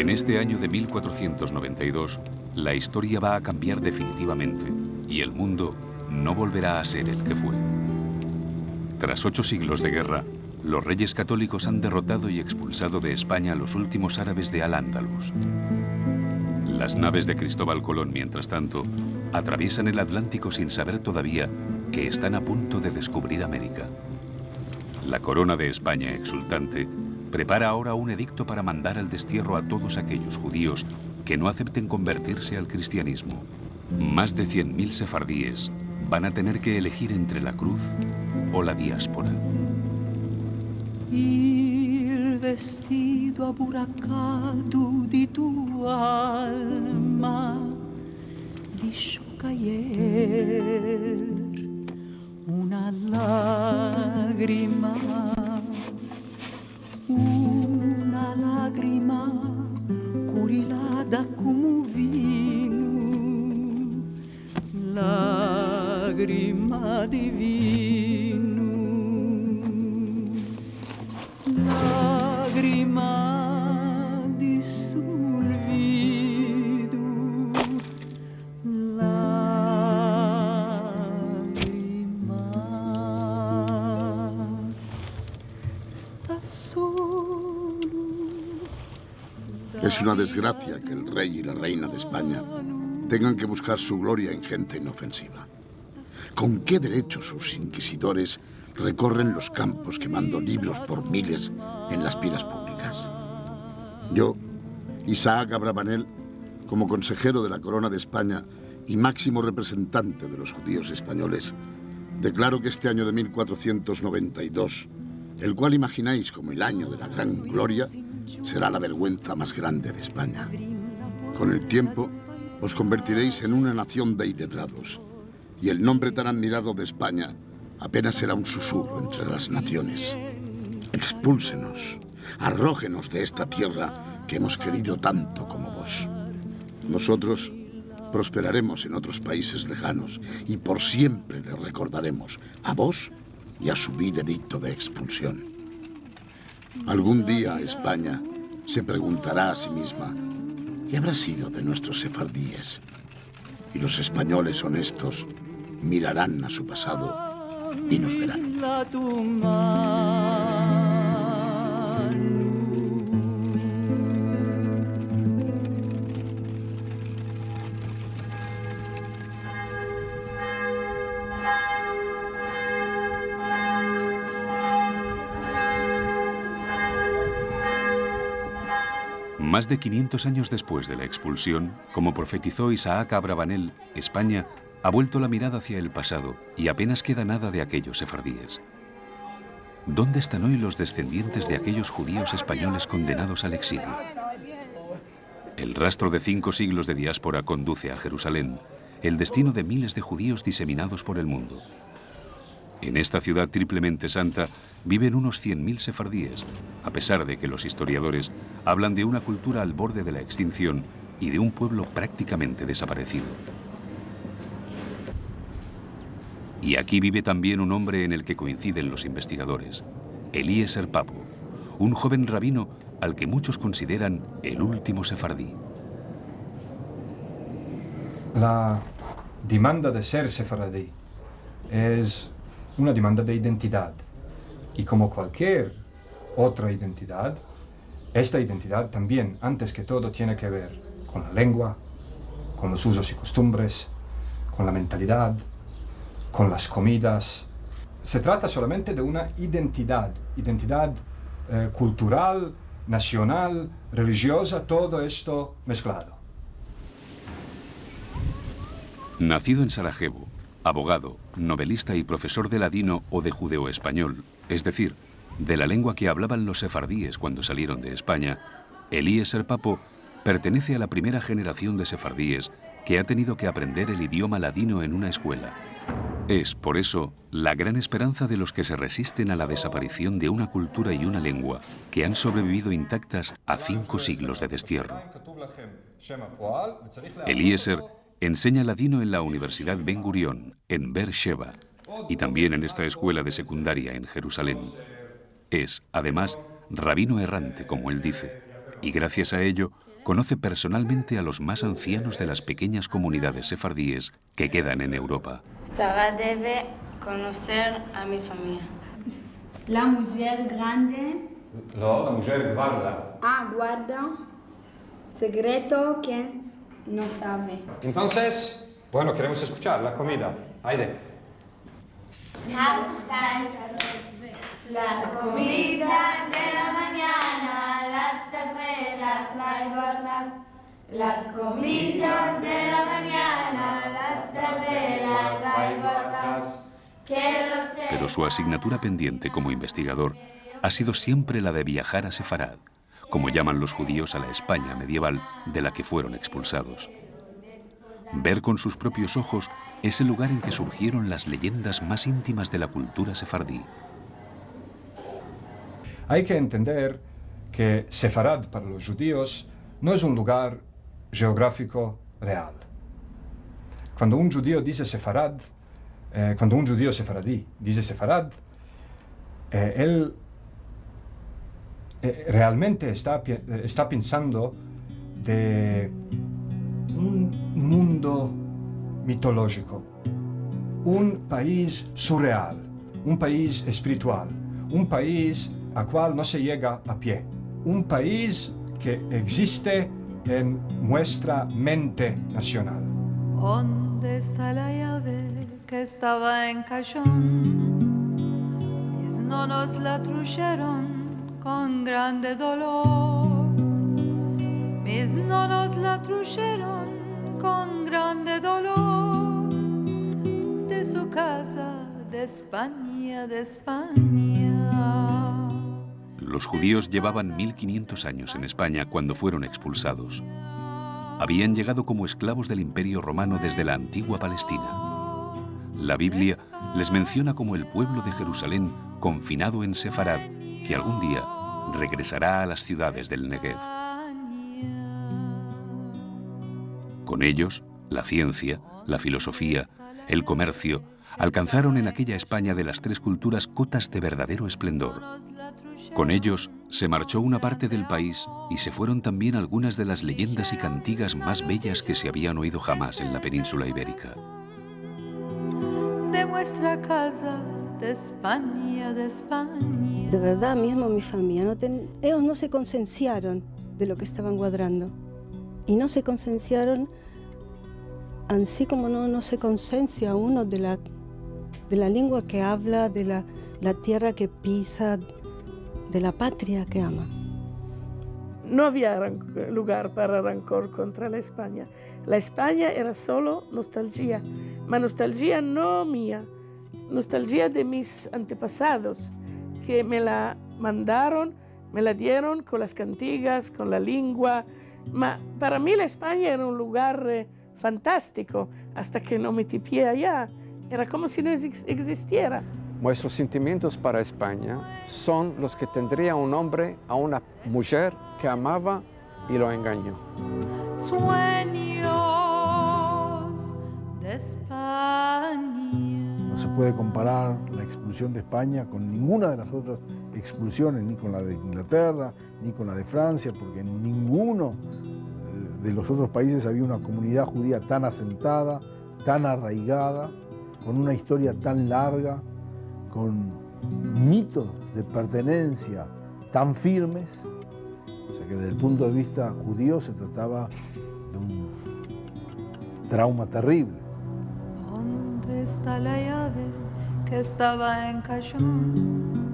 En este año de 1492, la historia va a cambiar definitivamente y el mundo no volverá a ser el que fue. Tras 8 siglos de guerra, los reyes católicos han derrotado y expulsado de España a los últimos árabes de Al-Ándalus. Las naves de Cristóbal Colón, mientras tanto, atraviesan el Atlántico sin saber todavía que están a punto de descubrir América. La corona de España, exultante, prepara ahora un edicto para mandar al destierro a todos aquellos judíos que no acepten convertirse al cristianismo. Más de 100.000 sefardíes van a tener que elegir entre la cruz o la diáspora. Il vestito aburracato di tua alma liscio caer una lágrima curilada como vino, lágrima de vino, lágrima de solvido, lágrima. Estás solo. Es una desgracia que el rey y la reina de España tengan que buscar su gloria en gente inofensiva. ¿Con qué derecho sus inquisidores recorren los campos quemando libros por miles en las pilas públicas? Yo, Isaac Abravanel, como consejero de la Corona de España y máximo representante de los judíos españoles, declaro que este año de 1492, el cual imagináis como el año de la gran gloria, será la vergüenza más grande de España. Con el tiempo, os convertiréis en una nación de iletrados, y el nombre tan admirado de España apenas será un susurro entre las naciones. Expúlsenos, arrójenos de esta tierra que hemos querido tanto como vos. Nosotros prosperaremos en otros países lejanos y por siempre le recordaremos a vos y a su vil edicto de expulsión. Algún día España se preguntará a sí misma ¿qué habrá sido de nuestros sefardíes? Y los españoles honestos mirarán a su pasado y nos verán. Más de 500 años después de la expulsión, como profetizó Isaac Abravanel, España ha vuelto la mirada hacia el pasado y apenas queda nada de aquellos sefardíes. ¿Dónde están hoy los descendientes de aquellos judíos españoles condenados al exilio? El rastro de 5 siglos de diáspora conduce a Jerusalén, el destino de miles de judíos diseminados por el mundo. En esta ciudad triplemente santa viven unos 100.000 sefardíes, a pesar de que los historiadores hablan de una cultura al borde de la extinción y de un pueblo prácticamente desaparecido. Y aquí vive también un hombre en el que coinciden los investigadores, Eliezer Papo, un joven rabino al que muchos consideran el último sefardí. La demanda de ser sefardí es una demanda de identidad. Y como cualquier otra identidad, esta identidad también, antes que todo, tiene que ver con la lengua, con los usos y costumbres, con la mentalidad, con las comidas. Se trata solamente de una identidad cultural, nacional, religiosa, todo esto mezclado. Nacido en Sarajevo, abogado, novelista y profesor de ladino o de judeo-español, es decir, de la lengua que hablaban los sefardíes cuando salieron de España, Eliezer Papo pertenece a la primera generación de sefardíes que ha tenido que aprender el idioma ladino en una escuela. Es, por eso, la gran esperanza de los que se resisten a la desaparición de una cultura y una lengua que han sobrevivido intactas a 5 siglos de destierro. Eliezer enseña ladino en la Universidad Ben Gurión, en Beersheba, y también en esta escuela de secundaria en Jerusalén. Es, además, rabino errante, como él dice, y gracias a ello conoce personalmente a los más ancianos de las pequeñas comunidades sefardíes que quedan en Europa. Sara debe conocer a mi familia. La mujer grande. No, la mujer guarda. Ah, guarda. Secreto que no sabe. Entonces, bueno, queremos escuchar la comida. Aide. La comida de la mañana, la terrera traigo atrás. La comida de la mañana, la terrera traigo atrás. Pero su asignatura pendiente como investigador ha sido siempre la de viajar a Sefarad, como llaman los judíos a la España medieval de la que fueron expulsados. Ver con sus propios ojos ese lugar en que surgieron las leyendas más íntimas de la cultura sefardí. Hay que entender que Sefarad para los judíos no es un lugar geográfico real. Cuando un judío dice Sefarad, cuando un judío sefaradí dice Sefarad, él realmente está pensando de un mundo mitológico, un país surreal, un país espiritual, un país al cual no se llega a pie, un país que existe en nuestra mente nacional. ¿Dónde está la llave que estaba en cajón? Mis nonos la trujeron con grande dolor. Mis nonos la trujeron con grande dolor. De su casa, de España, de España. Los judíos llevaban 1500 años en España cuando fueron expulsados. Habían llegado como esclavos del Imperio Romano desde la antigua Palestina. La Biblia les menciona como el pueblo de Jerusalén confinado en Sefarad, que algún día regresará a las ciudades del Negev. Con ellos, la ciencia, la filosofía, el comercio, alcanzaron en aquella España de las tres culturas cotas de verdadero esplendor. Con ellos se marchó una parte del país y se fueron también algunas de las leyendas y cantigas más bellas que se habían oído jamás en la península ibérica. De nuestra casa, de España, de España. De verdad, mismo mi familia, ellos no se concienciaron de lo que estaban guardrando. Y no se concienciaron, así como no se conciencia uno de la lengua que habla, de la tierra que pisa, de la patria que ama. No había lugar para rencor contra la España. La España era solo nostalgia, pero nostalgia no mía, nostalgia de mis antepasados, que me la mandaron, me la dieron con las cantigas, con la lengua. Para mí la España era un lugar fantástico, hasta que no metí pie allá. Era como si no existiera. Nuestros sentimientos para España son los que tendría un hombre a una mujer que amaba y lo engañó. Sueños de España. No se puede comparar la expulsión de España con ninguna de las otras expulsiones, ni con la de Inglaterra, ni con la de Francia, porque en ninguno de los otros países había una comunidad judía tan asentada, tan arraigada, con una historia tan larga, con mitos de pertenencia tan firmes. O sea que desde el punto de vista judío se trataba de un trauma terrible. ¿Dónde está la llave que estaba en cajón?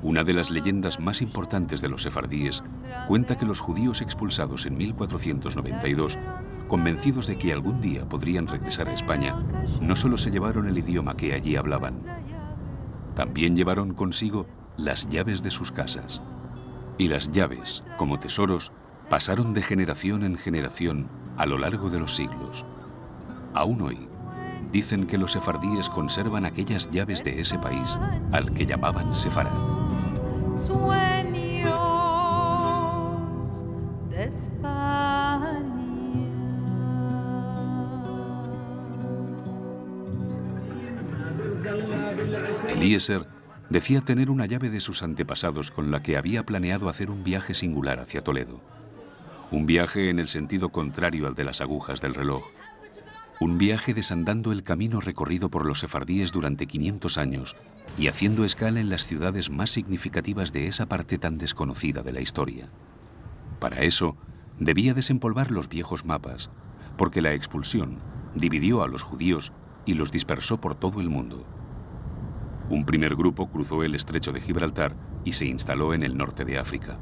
Una de las leyendas más importantes de los sefardíes cuenta que los judíos expulsados en 1492, convencidos de que algún día podrían regresar a España, no solo se llevaron el idioma que allí hablaban, también llevaron consigo las llaves de sus casas. Y las llaves, como tesoros, pasaron de generación en generación a lo largo de los siglos. Aún hoy, dicen que los sefardíes conservan aquellas llaves de ese país al que llamaban Sefarad. Sueños de España. Eliezer decía tener una llave de sus antepasados con la que había planeado hacer un viaje singular hacia Toledo. Un viaje en el sentido contrario al de las agujas del reloj. Un viaje desandando el camino recorrido por los sefardíes durante 500 años y haciendo escala en las ciudades más significativas de esa parte tan desconocida de la historia. Para eso, debía desempolvar los viejos mapas, porque la expulsión dividió a los judíos y los dispersó por todo el mundo. Un primer grupo cruzó el estrecho de Gibraltar y se instaló en el norte de África.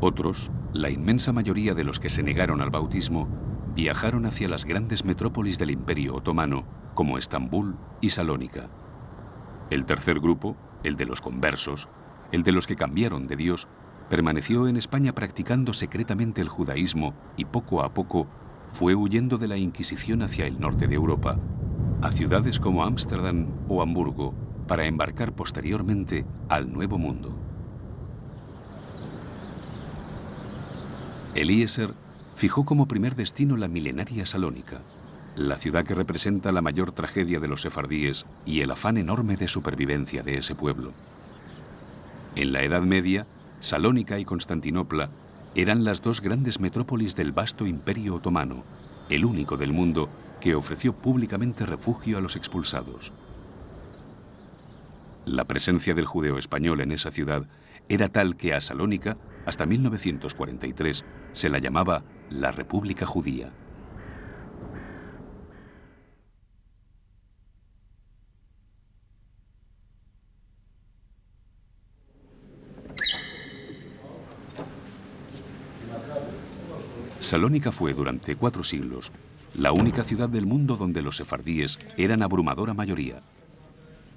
Otros, la inmensa mayoría de los que se negaron al bautismo, viajaron hacia las grandes metrópolis del Imperio Otomano, como Estambul y Salónica. El tercer grupo, el de los conversos, el de los que cambiaron de Dios, permaneció en España practicando secretamente el judaísmo y poco a poco fue huyendo de la Inquisición hacia el norte de Europa, a ciudades como Ámsterdam o Hamburgo, para embarcar posteriormente al Nuevo Mundo. Eliezer fijó como primer destino la milenaria Salónica, la ciudad que representa la mayor tragedia de los sefardíes y el afán enorme de supervivencia de ese pueblo. En la Edad Media, Salónica y Constantinopla eran las dos grandes metrópolis del vasto Imperio Otomano, el único del mundo que ofreció públicamente refugio a los expulsados. La presencia del judeo español en esa ciudad era tal que a Salónica, hasta 1943, se la llamaba la República Judía. Salónica fue durante 4 siglos la única ciudad del mundo donde los sefardíes eran abrumadora mayoría.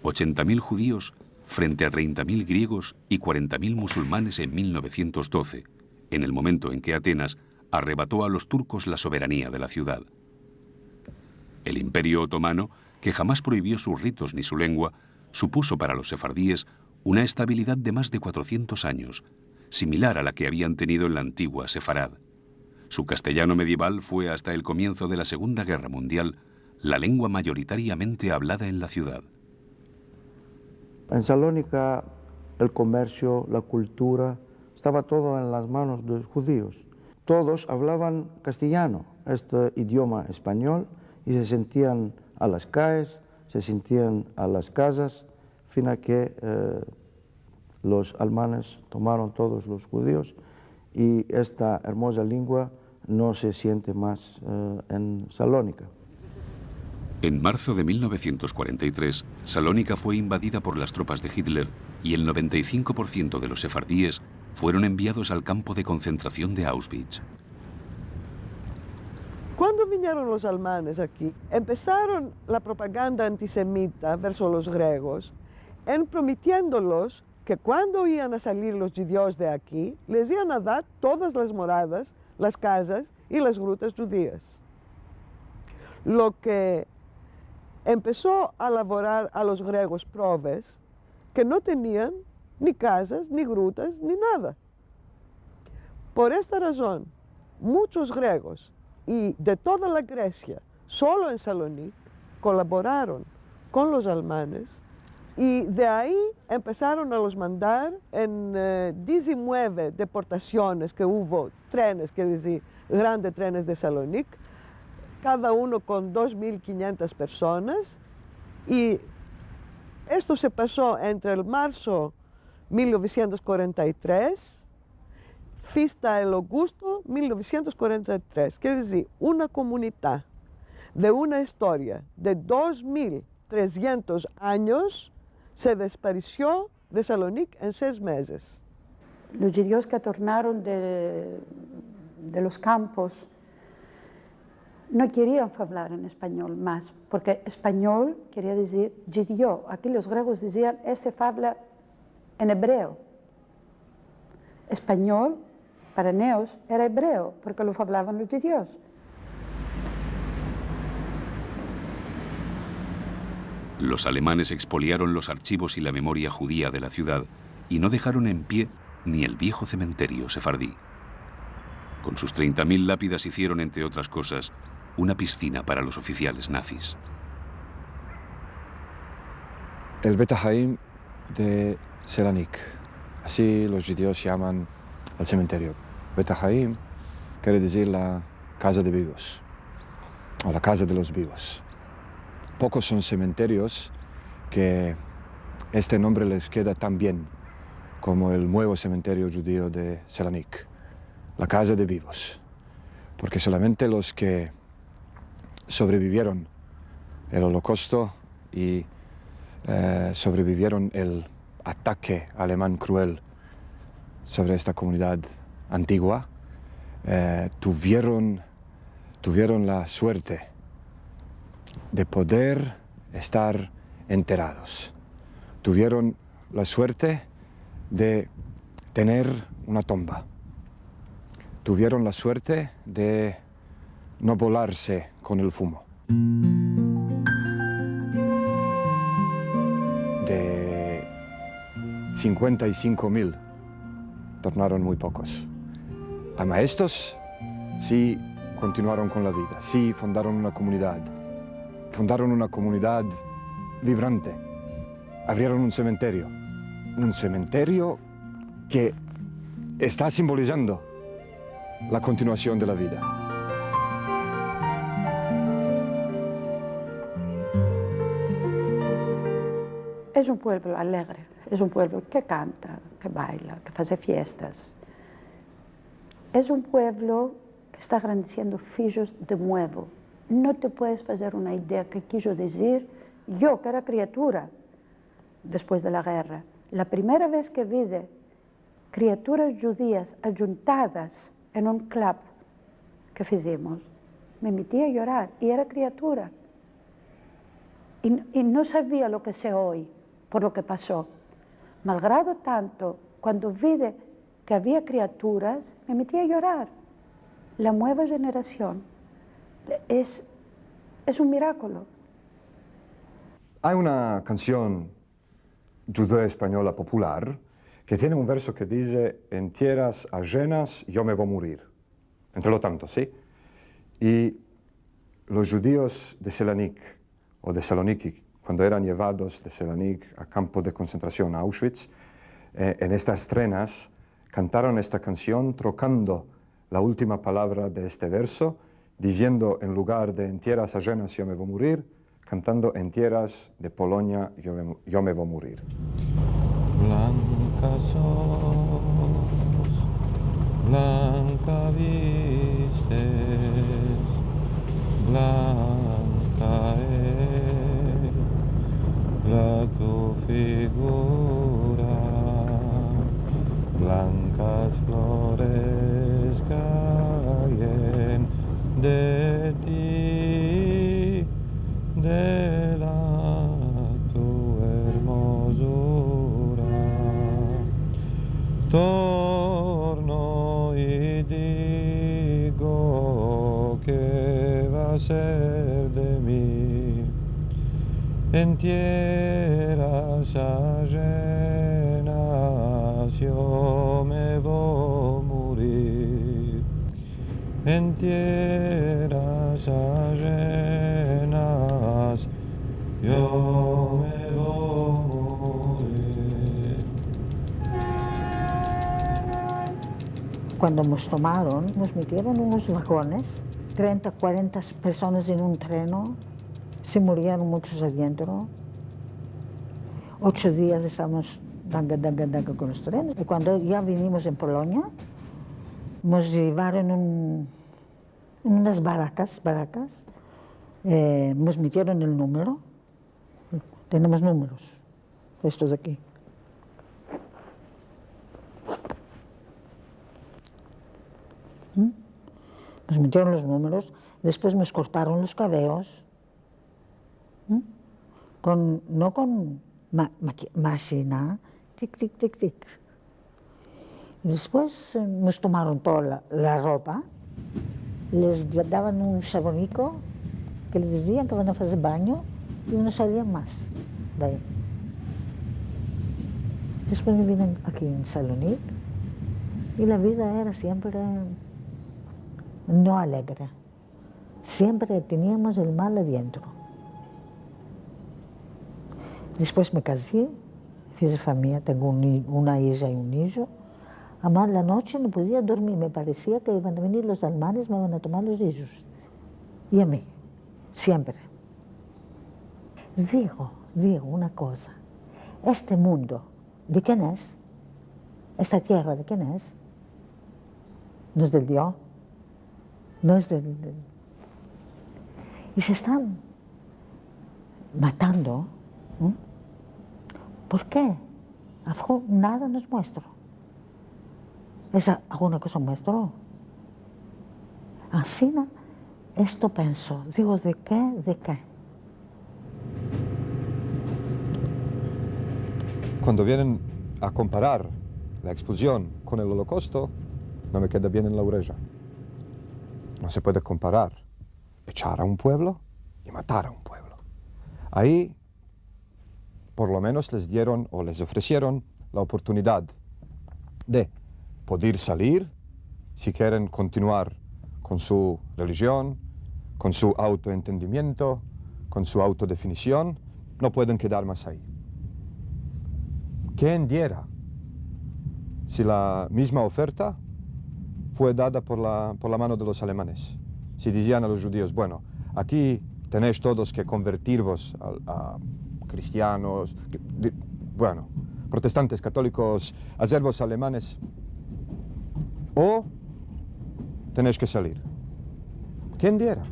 80.000 judíos frente a 30.000 griegos y 40.000 musulmanes en 1912, en el momento en que Atenas arrebató a los turcos la soberanía de la ciudad. El Imperio Otomano, que jamás prohibió sus ritos ni su lengua, supuso para los sefardíes una estabilidad de más de 400 años, similar a la que habían tenido en la antigua Sefarad. Su castellano medieval fue hasta el comienzo de la Segunda Guerra Mundial la lengua mayoritariamente hablada en la ciudad. En Salónica el comercio, la cultura, estaba todo en las manos de los judíos. Todos hablaban castellano, este idioma español, y se sentían a las calles, se sentían a las casas, fin a que los alemanes tomaron todos los judíos y esta hermosa lengua no se siente más en Salónica. En marzo de 1943, Salónica fue invadida por las tropas de Hitler y el 95% de los sefardíes fueron enviados al campo de concentración de Auschwitz. Cuando vinieron los alemanes aquí, empezaron la propaganda antisemita versus los griegos, prometiéndolos que cuando iban a salir los judíos de aquí, les iban a dar todas las moradas, las casas y las grutas judías. Lo que empezó a elaborar a los griegos pruebas que no tenían ni casas, ni grutas, ni nada. Por esta razón, muchos griegos y de toda la Grecia, solo en Salónica, colaboraron con los alemanes y de ahí empezaron a los mandar en 19 deportaciones que hubo, trenes, quiere decir, grandes trenes de Salónica, cada uno con 2.500 personas, y esto se pasó entre el marzo 1943 hasta el agosto 1943, quiere decir, una comunidad de una historia de 2.300 años se desapareció de Salónica en 6 meses. Los judíos que tornaron de los campos no querían hablar en español más, porque español quería decir judío. Aquí los griegos decían, este habla en hebreo. Español, para ellos, era hebreo, porque lo hablaban los judíos. Los alemanes expoliaron los archivos y la memoria judía de la ciudad y no dejaron en pie ni el viejo cementerio sefardí. Con sus 30.000 lápidas hicieron, entre otras cosas, una piscina para los oficiales nazis. El Bet Haim de Selanik, así los judíos llaman al cementerio. Bet Haim, quiere decir la casa de vivos, o la casa de los vivos. Pocos son cementerios que este nombre les queda tan bien como el nuevo cementerio judío de Selanik, la casa de vivos, porque solamente los que sobrevivieron el Holocausto y sobrevivieron el ataque alemán cruel sobre esta comunidad antigua, tuvieron la suerte de poder estar enterrados. Tuvieron la suerte de tener una tumba. Tuvieron la suerte de no volarse con el fumo. De 55.000 tornaron muy pocos. A estos sí continuaron con la vida, sí fundaron una comunidad vibrante. Abrieron un cementerio que está simbolizando la continuación de la vida. Es un pueblo alegre, es un pueblo que canta, que baila, que hace fiestas. Es un pueblo que está agradeciendo filhos de nuevo. No te puedes hacer una idea que quiso decir yo, que era criatura, después de la guerra. La primera vez que vi criaturas judías ajuntadas en un club que hicimos, me metí a llorar y era criatura. Y no sabía lo que sé hoy por lo que pasó. Malgrado tanto, cuando vi que había criaturas, me metí a llorar. La nueva generación es un milagro. Hay una canción judía española popular que tiene un verso que dice: en tierras ajenas yo me voy a morir. Entre lo tanto, ¿sí? Y los judíos de Selanik o de Saloniki, cuando eran llevados de Selanik a campo de concentración, a Auschwitz, en estas trenas cantaron esta canción trocando la última palabra de este verso, diciendo en lugar de en tierras ajenas yo me voy a morir, cantando en tierras de Polonia yo me voy a morir. Blanca sos, blanca vistes, blanca es la tu figura, blancas flores caen de ti, de la tu hermosura. Torno y digo que va a ser de mí en tierras ajenas yo me voy a morir, en tierras ajenas yo me voy a morir. Cuando nos tomaron, nos metieron en unos vagones, 30, 40 personas en un tren, se murieron muchos adentro. 8 días estábamos danga con los trenes. Y cuando ya vinimos en Polonia, nos llevaron en unas barracas, nos metieron el número. Tenemos números, estos de aquí. Nos metieron los números, después nos cortaron los cabellos, no con máquina, tic, tic, tic, tic. Y después nos tomaron toda la ropa, les daban un chabonico que les decían que van a hacer baño y no salían más de ahí. Después me vine aquí en Salonic y la vida era siempre no alegre. Siempre teníamos el mal adentro. Después me casé, hice familia, tengo una hija y un hijo. Además, la noche no podía dormir, me parecía que iban a venir los alemanes, me van a tomar los ellos. Y a mí, siempre. Digo una cosa, este mundo, ¿de quién es? Esta tierra, ¿de quién es? No es del Dios, no es del... Y se están matando. ¿Por qué? Nada nos muestra. ¿Es alguna cosa muestro? Así, esto pienso, digo, ¿de qué? ¿De qué? Cuando vienen a comparar la expulsión con el Holocausto, no me queda bien en la oreja. No se puede comparar echar a un pueblo y matar a un pueblo. Ahí, por lo menos les dieron o les ofrecieron la oportunidad de poder salir si quieren continuar con su religión, con su autoentendimiento, con su autodefinición, no pueden quedar más ahí. ¿Quién diera si la misma oferta fue dada por la mano de los alemanes? Si decían a los judíos, bueno, aquí tenéis todos que convertiros a cristianos, bueno, protestantes, católicos, haceros alemanes, o tenéis que salir. ¿Quién diera?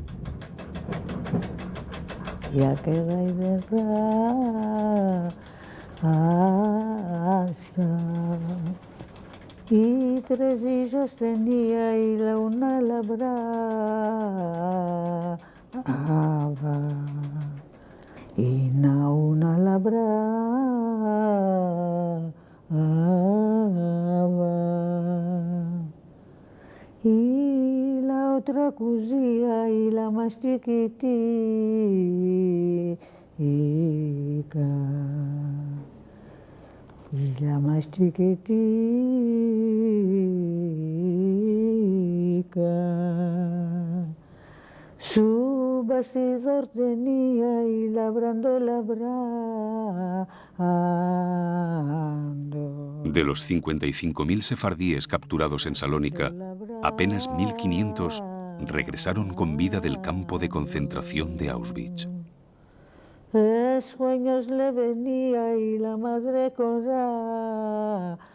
Ya que de Asia, y 3 hijos tenía y la una labraba, y la una labraba, y la otra cosía y la más chiquitica, y la más chiquitica, su bastidor tenía y labrando. De los 55.000 sefardíes capturados en Salónica, apenas 1.500 regresaron con vida del campo de concentración de Auschwitz. Sueños le venía y la madre con rabia.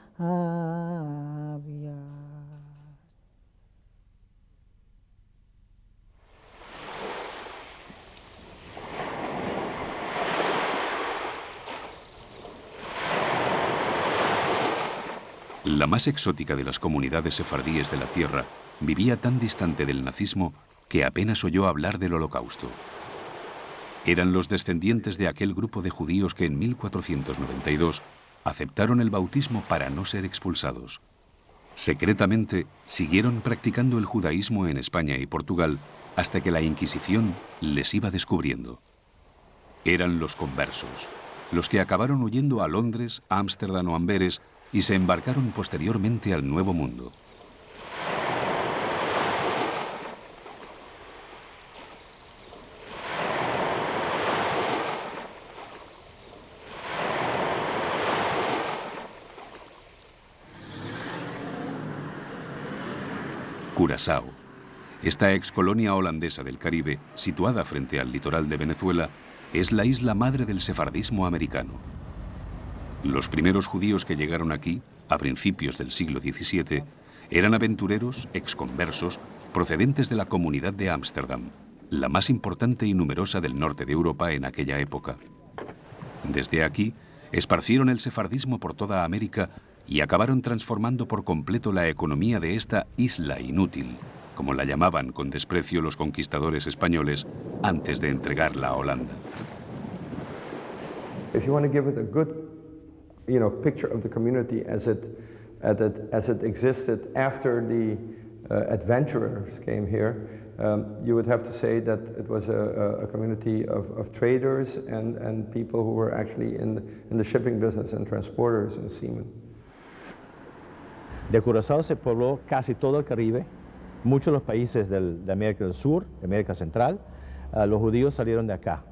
La más exótica de las comunidades sefardíes de la tierra vivía tan distante del nazismo que apenas oyó hablar del Holocausto. Eran los descendientes de aquel grupo de judíos que en 1492 aceptaron el bautismo para no ser expulsados. Secretamente siguieron practicando el judaísmo en España y Portugal hasta que la Inquisición les iba descubriendo. Eran los conversos, los que acabaron huyendo a Londres, Ámsterdam o Amberes y se embarcaron posteriormente al Nuevo Mundo. Curazao, esta excolonia holandesa del Caribe, situada frente al litoral de Venezuela, es la isla madre del sefardismo americano. Los primeros judíos que llegaron aquí, a principios del siglo XVII, eran aventureros, exconversos, procedentes de la comunidad de Ámsterdam, la más importante y numerosa del norte de Europa en aquella época. Desde aquí, esparcieron el sefardismo por toda América y acabaron transformando por completo la economía de esta isla inútil, como la llamaban con desprecio los conquistadores españoles antes de entregarla a Holanda. If you want to give it a good, picture of the community as it existed after the adventurers came here, you would have to say that it was a community of traders and people who were actually in the shipping business and transporters and seamen. De Curazao se pobló casi todo el Caribe, muchos de los países de América del Sur, de América Central. Los judíos salieron de acá.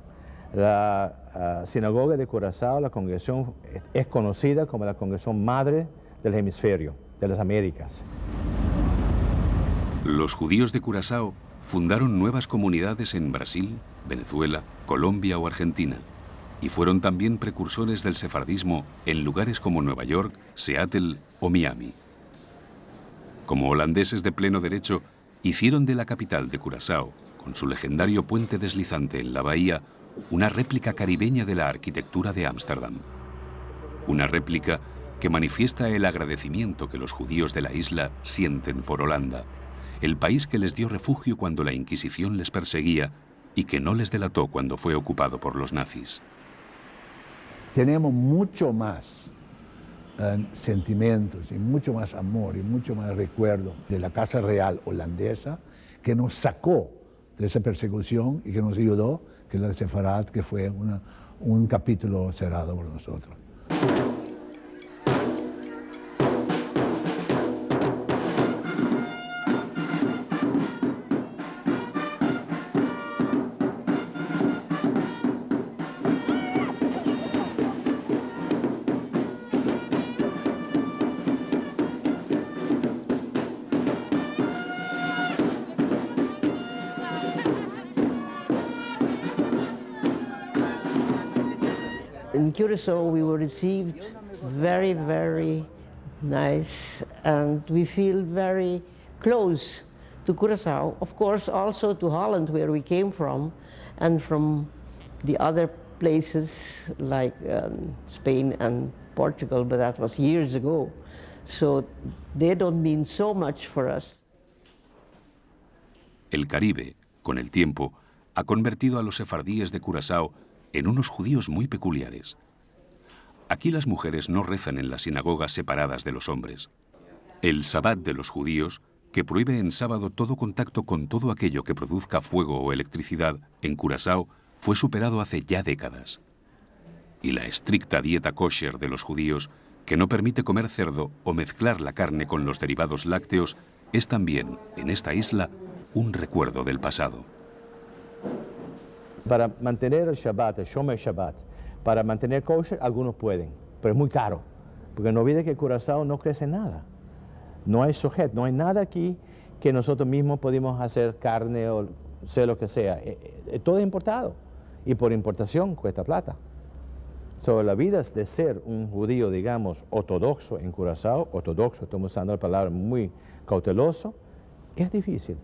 La sinagoga de Curazao, la congregación, es conocida como la congregación madre del hemisferio. de las Américas. Los judíos de Curazao fundaron nuevas comunidades en Brasil, Venezuela, Colombia o Argentina, y fueron también precursores del sefardismo en lugares como Nueva York, Seattle o Miami. Como holandeses de pleno derecho, hicieron de la capital de Curazao, con su legendario puente deslizante en la bahía, una réplica caribeña de la arquitectura de Ámsterdam. Una réplica que manifiesta el agradecimiento que los judíos de la isla sienten por Holanda, el país que les dio refugio cuando la Inquisición les perseguía y que no les delató cuando fue ocupado por los nazis. Tenemos mucho más sentimientos y mucho más amor y mucho más recuerdo de la Casa Real holandesa que nos sacó de esa persecución y que nos ayudó, que la Sefarad, que fue un capítulo cerrado por nosotros. In Curacao, we were received very, very nice, and we feel very close to Curacao. Of course, also to Holland, where we came from, and from the other places like Spain and Portugal, but that was years ago. So they don't mean so much for us. El Caribe, con el tiempo, ha convertido a los sefardíes de Curazao en unos judíos muy peculiares. Aquí las mujeres no rezan en las sinagogas separadas de los hombres. El Sabbat de los judíos, que prohíbe en sábado todo contacto con todo aquello que produzca fuego o electricidad, en Curazao fue superado hace ya décadas. Y la estricta dieta kosher de los judíos, que no permite comer cerdo o mezclar la carne con los derivados lácteos, es también, en esta isla, un recuerdo del pasado. Para mantener el Shabbat, el Shomer Shabbat, para mantener kosher, algunos pueden, pero es muy caro, porque no olviden que en Curazao no crece nada. No hay sojet, no hay nada aquí que nosotros mismos podemos hacer carne o sea lo que sea. Todo es importado, y por importación cuesta plata. La vida de ser un judío, digamos, ortodoxo en Curazao, ortodoxo, estamos usando la palabra muy cauteloso, es difícil.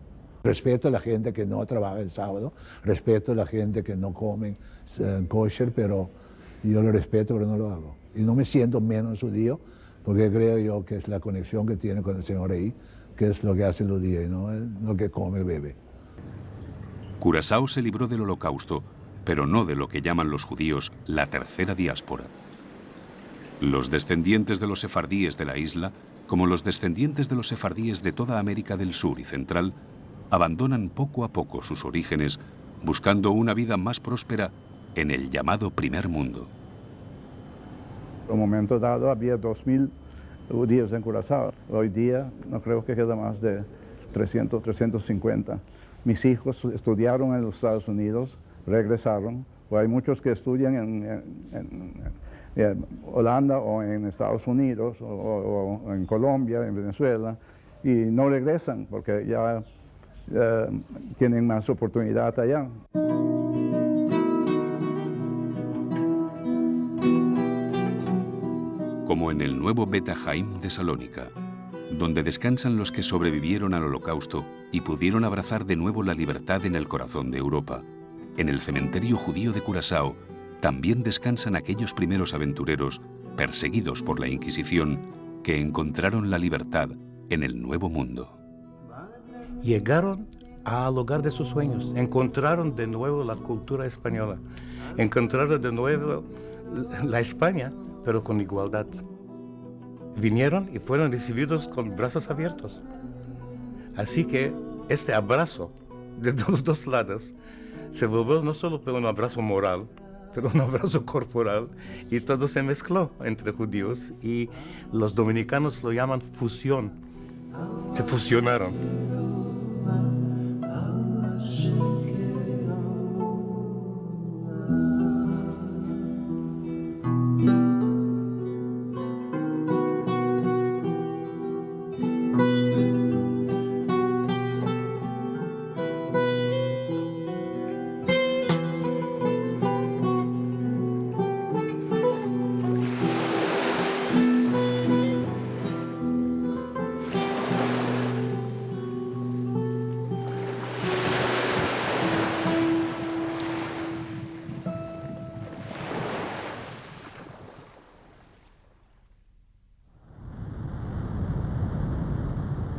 Respeto a la gente que no trabaja el sábado, respeto a la gente que no come kosher, pero yo lo respeto, pero no lo hago. Y no me siento menos judío, porque creo yo que es la conexión que tiene con el Señor ahí, que es lo que hace el judío, y no lo que come y bebe. Curazao se libró del Holocausto, pero no de lo que llaman los judíos la tercera diáspora. Los descendientes de los sefardíes de la isla, como los descendientes de los sefardíes de toda América del Sur y Central, abandonan poco a poco sus orígenes, buscando una vida más próspera en el llamado primer mundo. En un momento dado había 2.000 judíos en Curazao. Hoy día no creo que queda más de 300, 350. Mis hijos estudiaron en los Estados Unidos, regresaron. O hay muchos que estudian en Holanda o en Estados Unidos o en Colombia, en Venezuela, y no regresan porque ya tienen más oportunidad allá. Como en el nuevo Beta Haim de Salónica, donde descansan los que sobrevivieron al Holocausto y pudieron abrazar de nuevo la libertad en el corazón de Europa, en el cementerio judío de Curazao también descansan aquellos primeros aventureros perseguidos por la Inquisición que encontraron la libertad en el Nuevo Mundo. Llegaron al hogar de sus sueños, encontraron de nuevo la cultura española, encontraron de nuevo la España, pero con igualdad. Vinieron y fueron recibidos con brazos abiertos. Así que este abrazo de los dos lados se volvió no solo un abrazo moral, pero un abrazo corporal, y todo se mezcló entre judíos, y los dominicanos lo llaman fusión. Se fusionaron.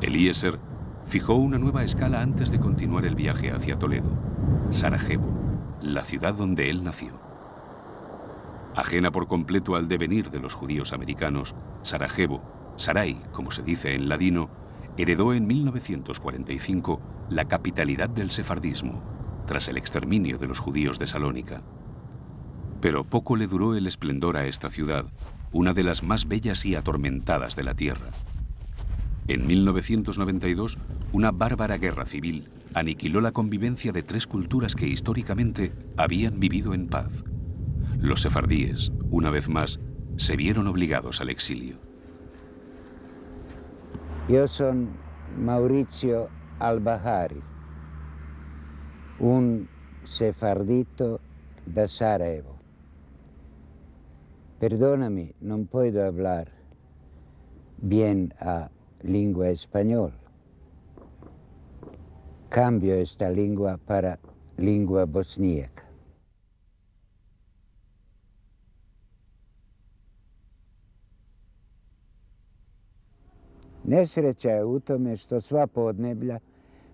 Eliezer fijó una nueva escala antes de continuar el viaje hacia Toledo, Sarajevo, la ciudad donde él nació. Ajena por completo al devenir de los judíos americanos, Sarajevo, Sarai, como se dice en ladino, heredó en 1945 la capitalidad del sefardismo, tras el exterminio de los judíos de Salónica. Pero poco le duró el esplendor a esta ciudad, una de las más bellas y atormentadas de la tierra. En 1992, una bárbara guerra civil aniquiló la convivencia de tres culturas que históricamente habían vivido en paz. Los sefardíes, una vez más, se vieron obligados al exilio. Yo soy Mauricio Al-Bahari, un sefardito de Sarajevo. Perdóname, no puedo hablar bien a lengua española. Cambio esta lengua para lengua bosníaca. Nesreća je u tome što sva podneblja,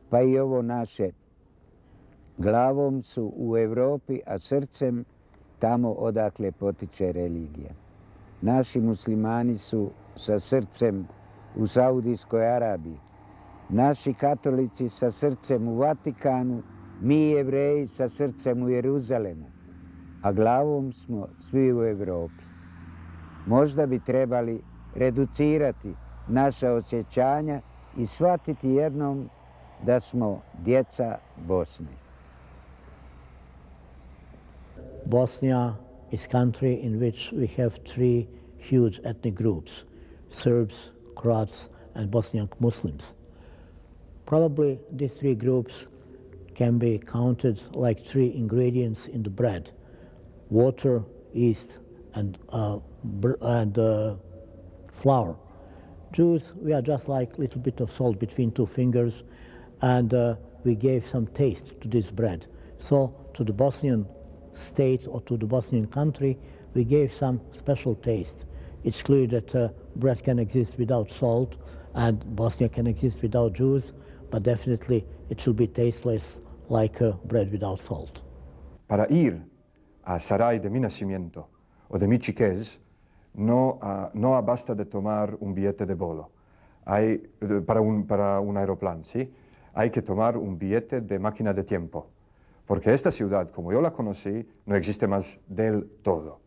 pa i ovo naše, glavom su u Europi, a srcem tamo odakle potiče religija. Naši muslimani su sa srcem u Saudijskoj Arabiji, naši katolici sa srcem u Vatikanu, mi Jevreji sa srcem u Jeruzalemu, a glavom smo svi u Europi. Možda bi trebali reducirati naša osjećanja i shvatiti jednom da smo djeca Bosne. Bosnia is a country in which we have three huge ethnic groups, Serbs, Croats, and Bosnian Muslims. Probably these three groups can be counted like three ingredients in the bread: water, yeast, and flour. Jews, we are just like a little bit of salt between two fingers, and we gave some taste to this bread. So to the Bosnian state or to the Bosnian country, we gave some special taste. It's clear that bread can exist without salt, and Bosnia can exist without Jews, but definitely it should be tasteless like bread without salt. Para ir a Sarai de mi nacimiento o de mi chiquez, no basta de tomar un billete de vuelo para un aeroplano, ¿sí? Hay que tomar un billete de máquina de tiempo, porque esta ciudad, como yo la conocí, no existe más del todo.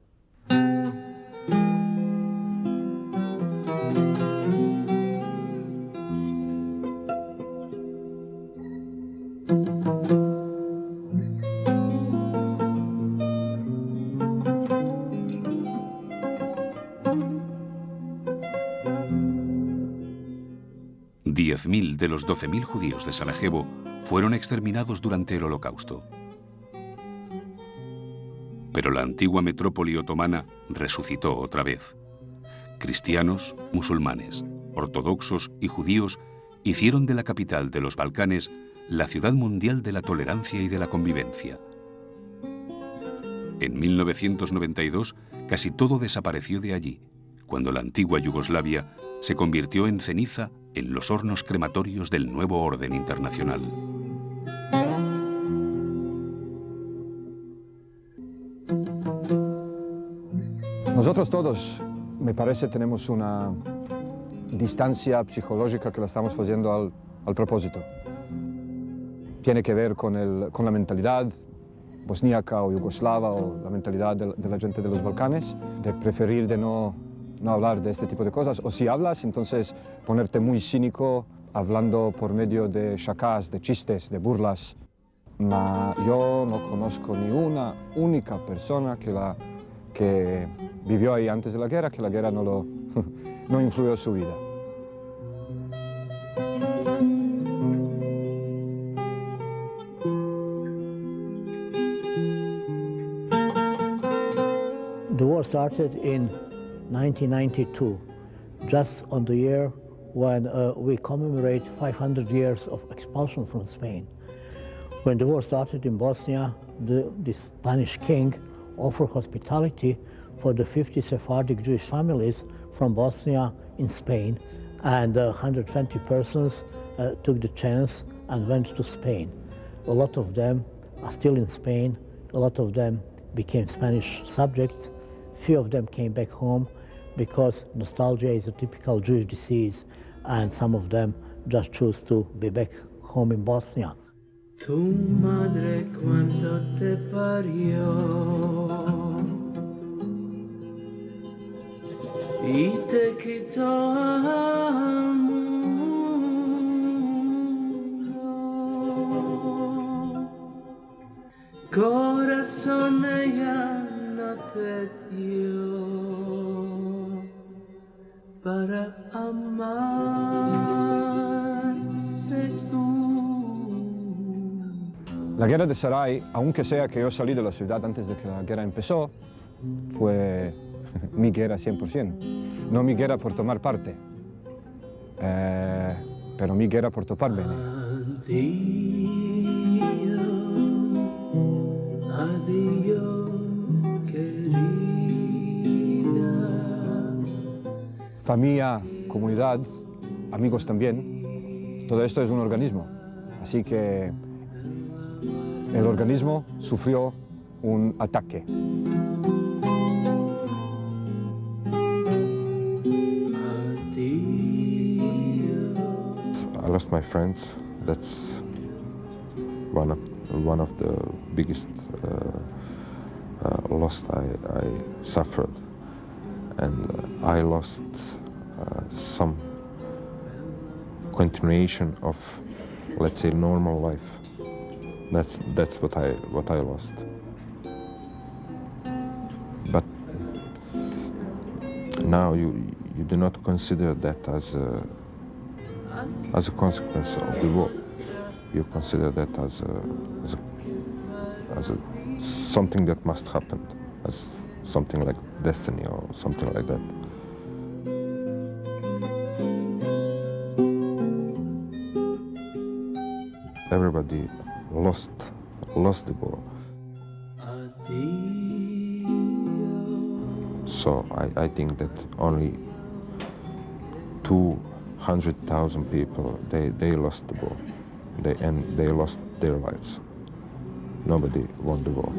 De los 12.000 judíos de Sarajevo fueron exterminados durante el Holocausto. Pero la antigua metrópoli otomana resucitó otra vez. Cristianos, musulmanes, ortodoxos y judíos hicieron de la capital de los Balcanes la ciudad mundial de la tolerancia y de la convivencia. En 1992 casi todo desapareció de allí, cuando la antigua Yugoslavia se convirtió en ceniza en los hornos crematorios del nuevo orden internacional. Nosotros todos, me parece, tenemos una distancia psicológica que la estamos haciendo al propósito. Tiene que ver con la mentalidad bosníaca o yugoslava o la mentalidad de la gente de los Balcanes, de preferir de no hablar de este tipo de cosas, o si hablas, entonces ponerte muy cínico, hablando por medio de chacás, de chistes, de burlas. Yo no conozco ni una única persona que vivió ahí antes de la guerra, que la guerra no influyó en su vida. The war started in 1992, just on the year when we commemorate 500 years of expulsion from Spain. When the war started in Bosnia, the Spanish king offered hospitality for the 50 Sephardic Jewish families from Bosnia in Spain, And 120 persons took the chance and went to Spain. A lot of them are still in Spain. A lot of them became Spanish subjects. Few of them came back home because nostalgia is a typical Jewish disease, and some of them just choose to be back home in Bosnia. Tu madre cuánto te parió y te quitó al mundo. Corazón ella no te dio para amarse tú. La guerra de Sarai, aunque sea que yo salí de la ciudad antes de que la guerra empezó, fue mi guerra 100%. No mi guerra por tomar parte, pero mi guerra por topar bene. Adiós, querida. Familia, comunidad, amigos también, todo esto es un organismo. Así que el organismo sufrió un ataque. I lost my friends. That's one of the biggest loss I suffered, and I lost some continuation of, let's say, normal life. That's what I lost. But now you do not consider that as a consequence of the war. You consider that as something that must happen, as something like destiny or something like that. Everybody lost the war. So I think that only 200,000 people, they lost the war. They lost their lives. Nobody won the war.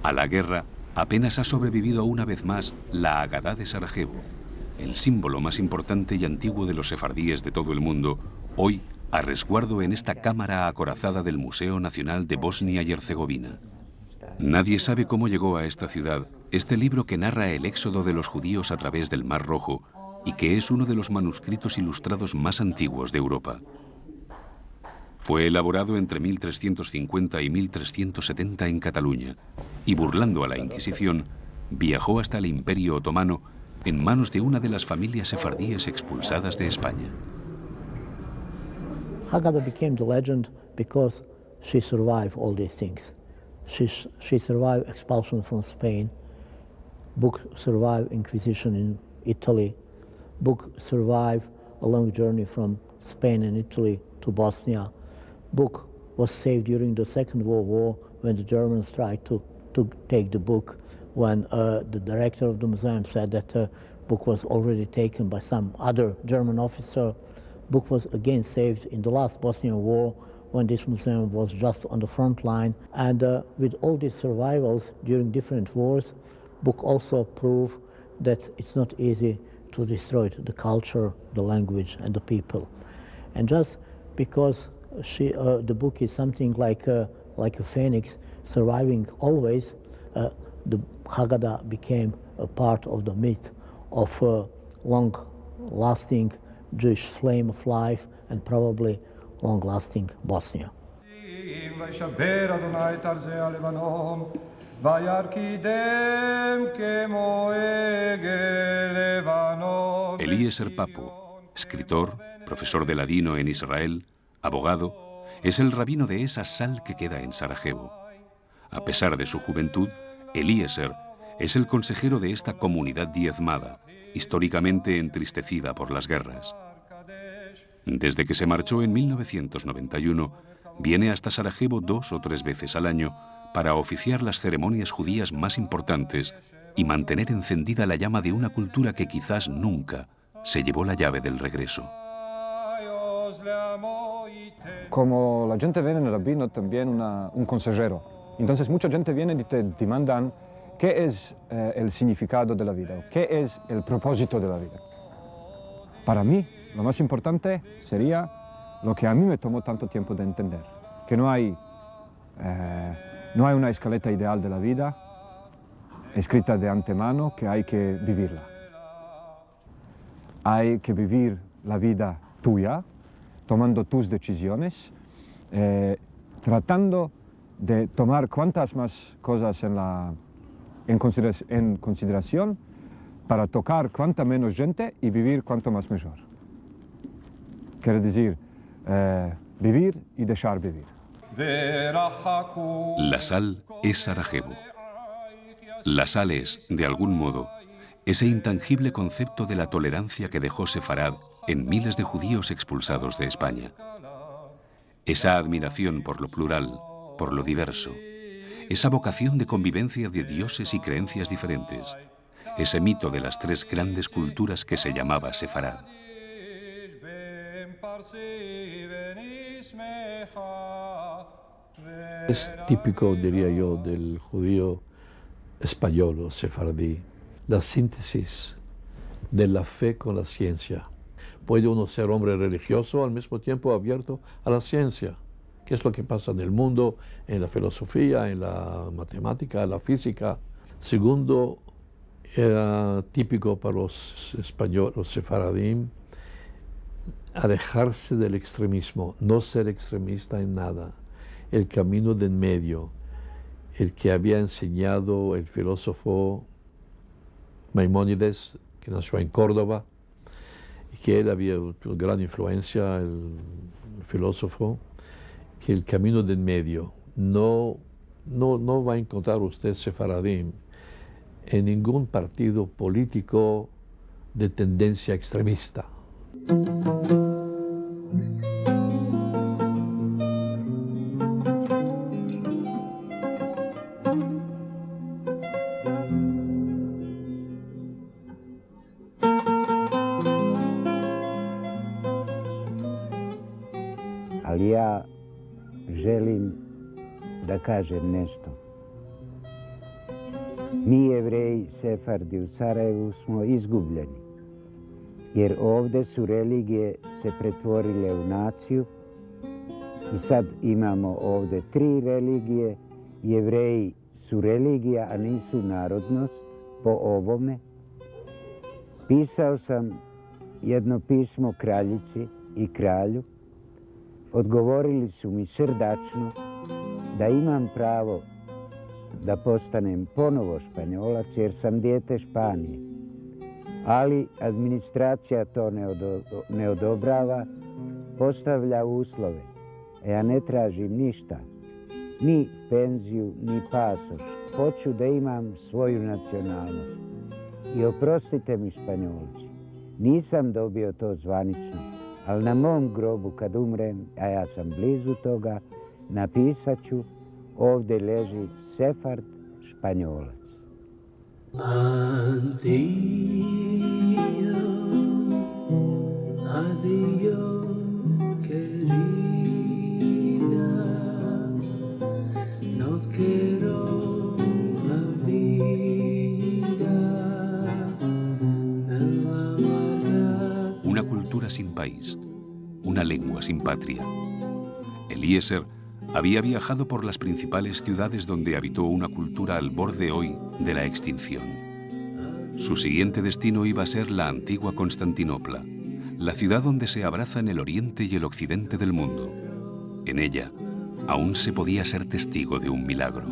A la guerra apenas ha sobrevivido una vez más la Agadá de Sarajevo, el símbolo más importante y antiguo de los sefardíes de todo el mundo, hoy a resguardo en esta cámara acorazada del Museo Nacional de Bosnia y Herzegovina. Nadie sabe cómo llegó a esta ciudad este libro que narra el éxodo de los judíos a través del Mar Rojo y que es uno de los manuscritos ilustrados más antiguos de Europa. Fue elaborado entre 1350 y 1370 en Cataluña y, burlando a la Inquisición, viajó hasta el Imperio Otomano en manos de una de las familias sefardíes expulsadas de España. Haggadah became the legend because she survived all these things. She survived expulsion from Spain. Book survived Inquisition in Italy. Book survived a long journey from Spain and Italy to Bosnia. Book was saved during the Second World War when the Germans tried to take the book, when the director of the museum said that the book was already taken by some other German officer. Book was again saved in the last Bosnian War when this museum was just on the front line. And with all these survivals during different wars, book also proved that it's not easy to destroy the culture, the language, and the people. And just because the book is something like a phoenix surviving always, the Haggadah became a part of the myth of a long-lasting Jewish flame of life and probably long-lasting Bosnia. Eliezer Papo, escritor, profesor de ladino en Israel, abogado, es el rabino de esa sal que queda en Sarajevo. A pesar de su juventud, Eliezer es el consejero de esta comunidad diezmada, históricamente entristecida por las guerras. Desde que se marchó en 1991, viene hasta Sarajevo 2 o 3 veces al año para oficiar las ceremonias judías más importantes y mantener encendida la llama de una cultura que quizás nunca se llevó la llave del regreso. Como la gente ve en el rabino también un consejero, entonces mucha gente viene y te demandan qué es el significado de la vida, qué es el propósito de la vida. Para mí, lo más importante sería lo que a mí me tomó tanto tiempo de entender, que no hay una escaleta ideal de la vida escrita de antemano, que hay que vivirla. Hay que vivir la vida tuya, tomando tus decisiones, tratando de tomar cuantas más cosas en consideración para tocar cuanta menos gente y vivir cuanto más mejor. Quiere decir, vivir y dejar vivir. La sal es Sarajevo. La sal es, de algún modo, ese intangible concepto de la tolerancia que dejó Sefarad en miles de judíos expulsados de España. Esa admiración por lo plural, por lo diverso, esa vocación de convivencia de dioses y creencias diferentes, ese mito de las 3 grandes culturas que se llamaba Sefarad. Es típico, diría yo, del judío español o sefardí, la síntesis de la fe con la ciencia. Puede uno ser hombre religioso al mismo tiempo abierto a la ciencia. ¿Qué es lo que pasa en el mundo, en la filosofía, en la matemática, en la física? Segundo, era típico para los españoles, los sefaradim, alejarse del extremismo, no ser extremista en nada. El camino de en medio, el que había enseñado el filósofo Maimónides, que nació en Córdoba, y que él había una gran influencia, el filósofo, que el camino de en medio, no va a encontrar usted sefaradim en ningún partido político de tendencia extremista. Ali ja želim da kažem nešto. Mi Jevreji, Sefardi u Sarajevu smo izgubljeni, jer ovdje su religije se pretvorile u naciju i sad imamo ovdje 3 religije. Jevreji su religija, a nisu narodnost po ovome. Pisao sam jedno pismo kraljici i kralju. Odgovorili su mi srdačno da imam pravo da postanem ponovo Španjolac jer sam dijete Španije. Ali administracija to ne odobrava, postavlja uslove. Ja ne tražim ništa, ni penziju, ni pasoš. Hoću da imam svoju nacionalnost. I oprostite mi Španjolci, nisam dobio to zvanično, ali na mom grobu kad umrem, a ja sam blizu toga, napisat ću ovdje leži Sefard Španjolac. Adiós, adiós, querida, no quiero la vida, me va a amargar. Una cultura sin país, una lengua sin patria. Eliezer había viajado por las principales ciudades donde habitó una cultura al borde hoy de la extinción. Su siguiente destino iba a ser la antigua Constantinopla, la ciudad donde se abrazan el oriente y el occidente del mundo. En ella, aún se podía ser testigo de un milagro.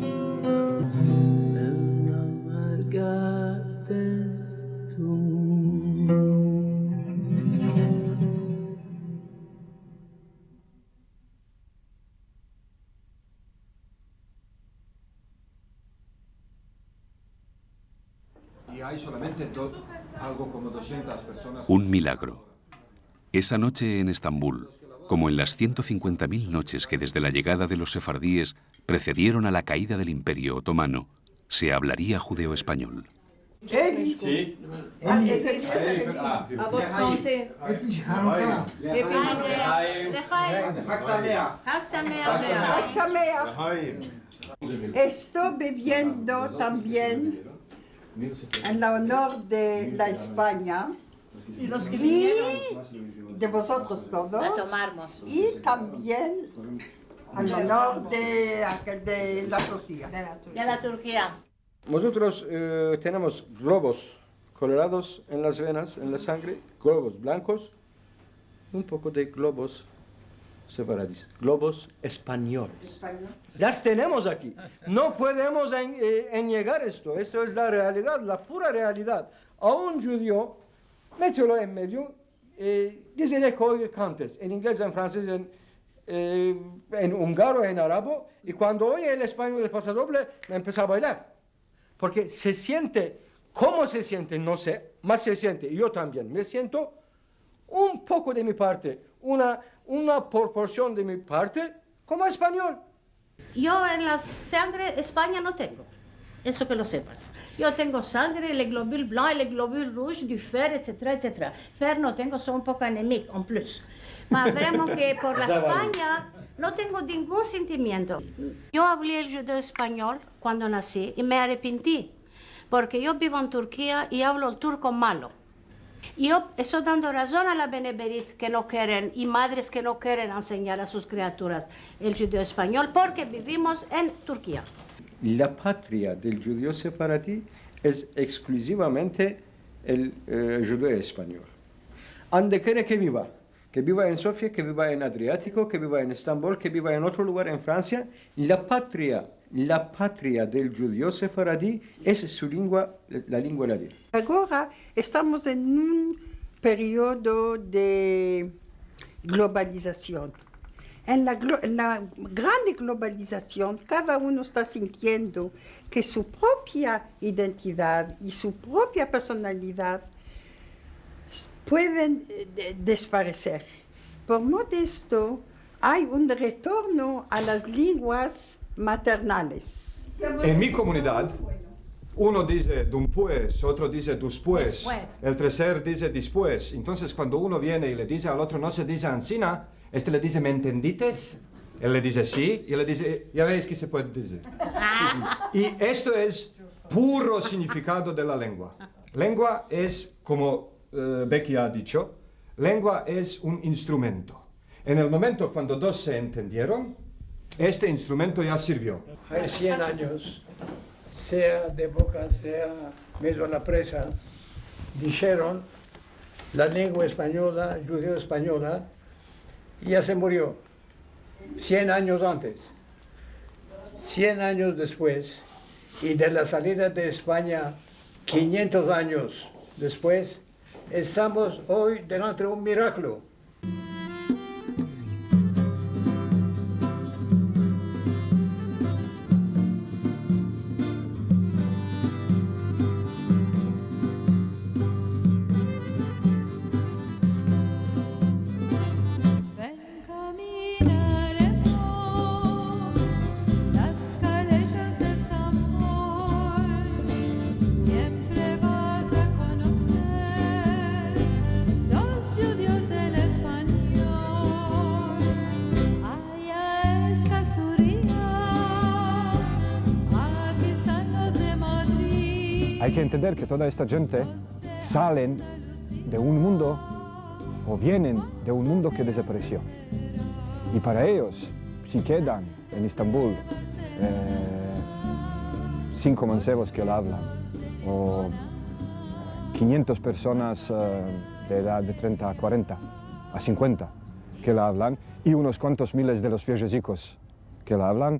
Y hay solamente algo como 200 personas. Un milagro. Esa noche en Estambul, como en las 150.000 noches que desde la llegada de los sefardíes precedieron a la caída del Imperio Otomano, se hablaría judeo-español. Sí. A votre santé. Estoy bebiendo también en la honor de la España y de vosotros todos, y también en honor de la Turquía. De la Turquía. Nosotros tenemos globos colorados en las venas, en la sangre, globos blancos, un poco de globos sefaradíes, globos españoles. Las tenemos aquí. No podemos negar esto. Esto es la realidad, la pura realidad. A un judío, mételo en medio, dísele que cantes, en inglés, en francés, en húngaro, en árabe, y cuando oye el español, el pasodoble, me empieza a bailar. Porque se siente, ¿cómo se siente? No sé, más se siente. Y yo también me siento un poco de mi parte, una proporción de mi parte como español. Yo en la sangre España no tengo, eso que lo sepas. Yo tengo sangre, el globule blanc, el globule rouge, du fer, etcétera, etcétera. Fer no tengo, soy un poco enemigo, en plus. Pero veremos que por la España no tengo ningún sentimiento. Yo hablé el judeo español cuando nací y me arrepentí, porque yo vivo en Turquía y hablo el turco malo. Yo estoy dando razón a la Beneberit que no quieren, y madres que no quieren enseñar a sus criaturas el judeo español porque vivimos en Turquía. La patria del judío sefaradí es exclusivamente el judío español. Donde quiera que viva en Sofía, que viva en Adriático, que viva en Estambul, que viva en otro lugar en Francia, la patria del judío sefaradí es su lengua, la lengua latina. Ahora estamos en un periodo de globalización. En la grande globalización, cada uno está sintiendo que su propia identidad y su propia personalidad pueden desaparecer. Por modo hay un retorno a las lenguas maternales. En mi comunidad, uno dice después, otro dice después, el tercer dice después. Entonces, cuando uno viene y le dice al otro, no se dice ansina, le dice, ¿me entendites? Él le dice sí, y le dice, ya veis que se puede decir. Y esto es puro significado de la lengua. Lengua es, como Becky ha dicho, lengua es un instrumento. En el momento cuando dos se entendieron, este instrumento ya sirvió. Hay 100 años, sea de boca, sea medio a la presa, dijeron la lengua española, judeo española, y ya se murió. 100 años antes. 100 años después, y de la salida de España, 500 años después, estamos hoy delante de un milagro. Hay que entender que toda esta gente salen de un mundo o vienen de un mundo que desapareció. Y para ellos, si quedan en Estambul 5 mancebos que lo hablan, o 500 personas de edad de 30 a 40, a 50 que la hablan, y unos cuantos miles de los viejecicos que la hablan,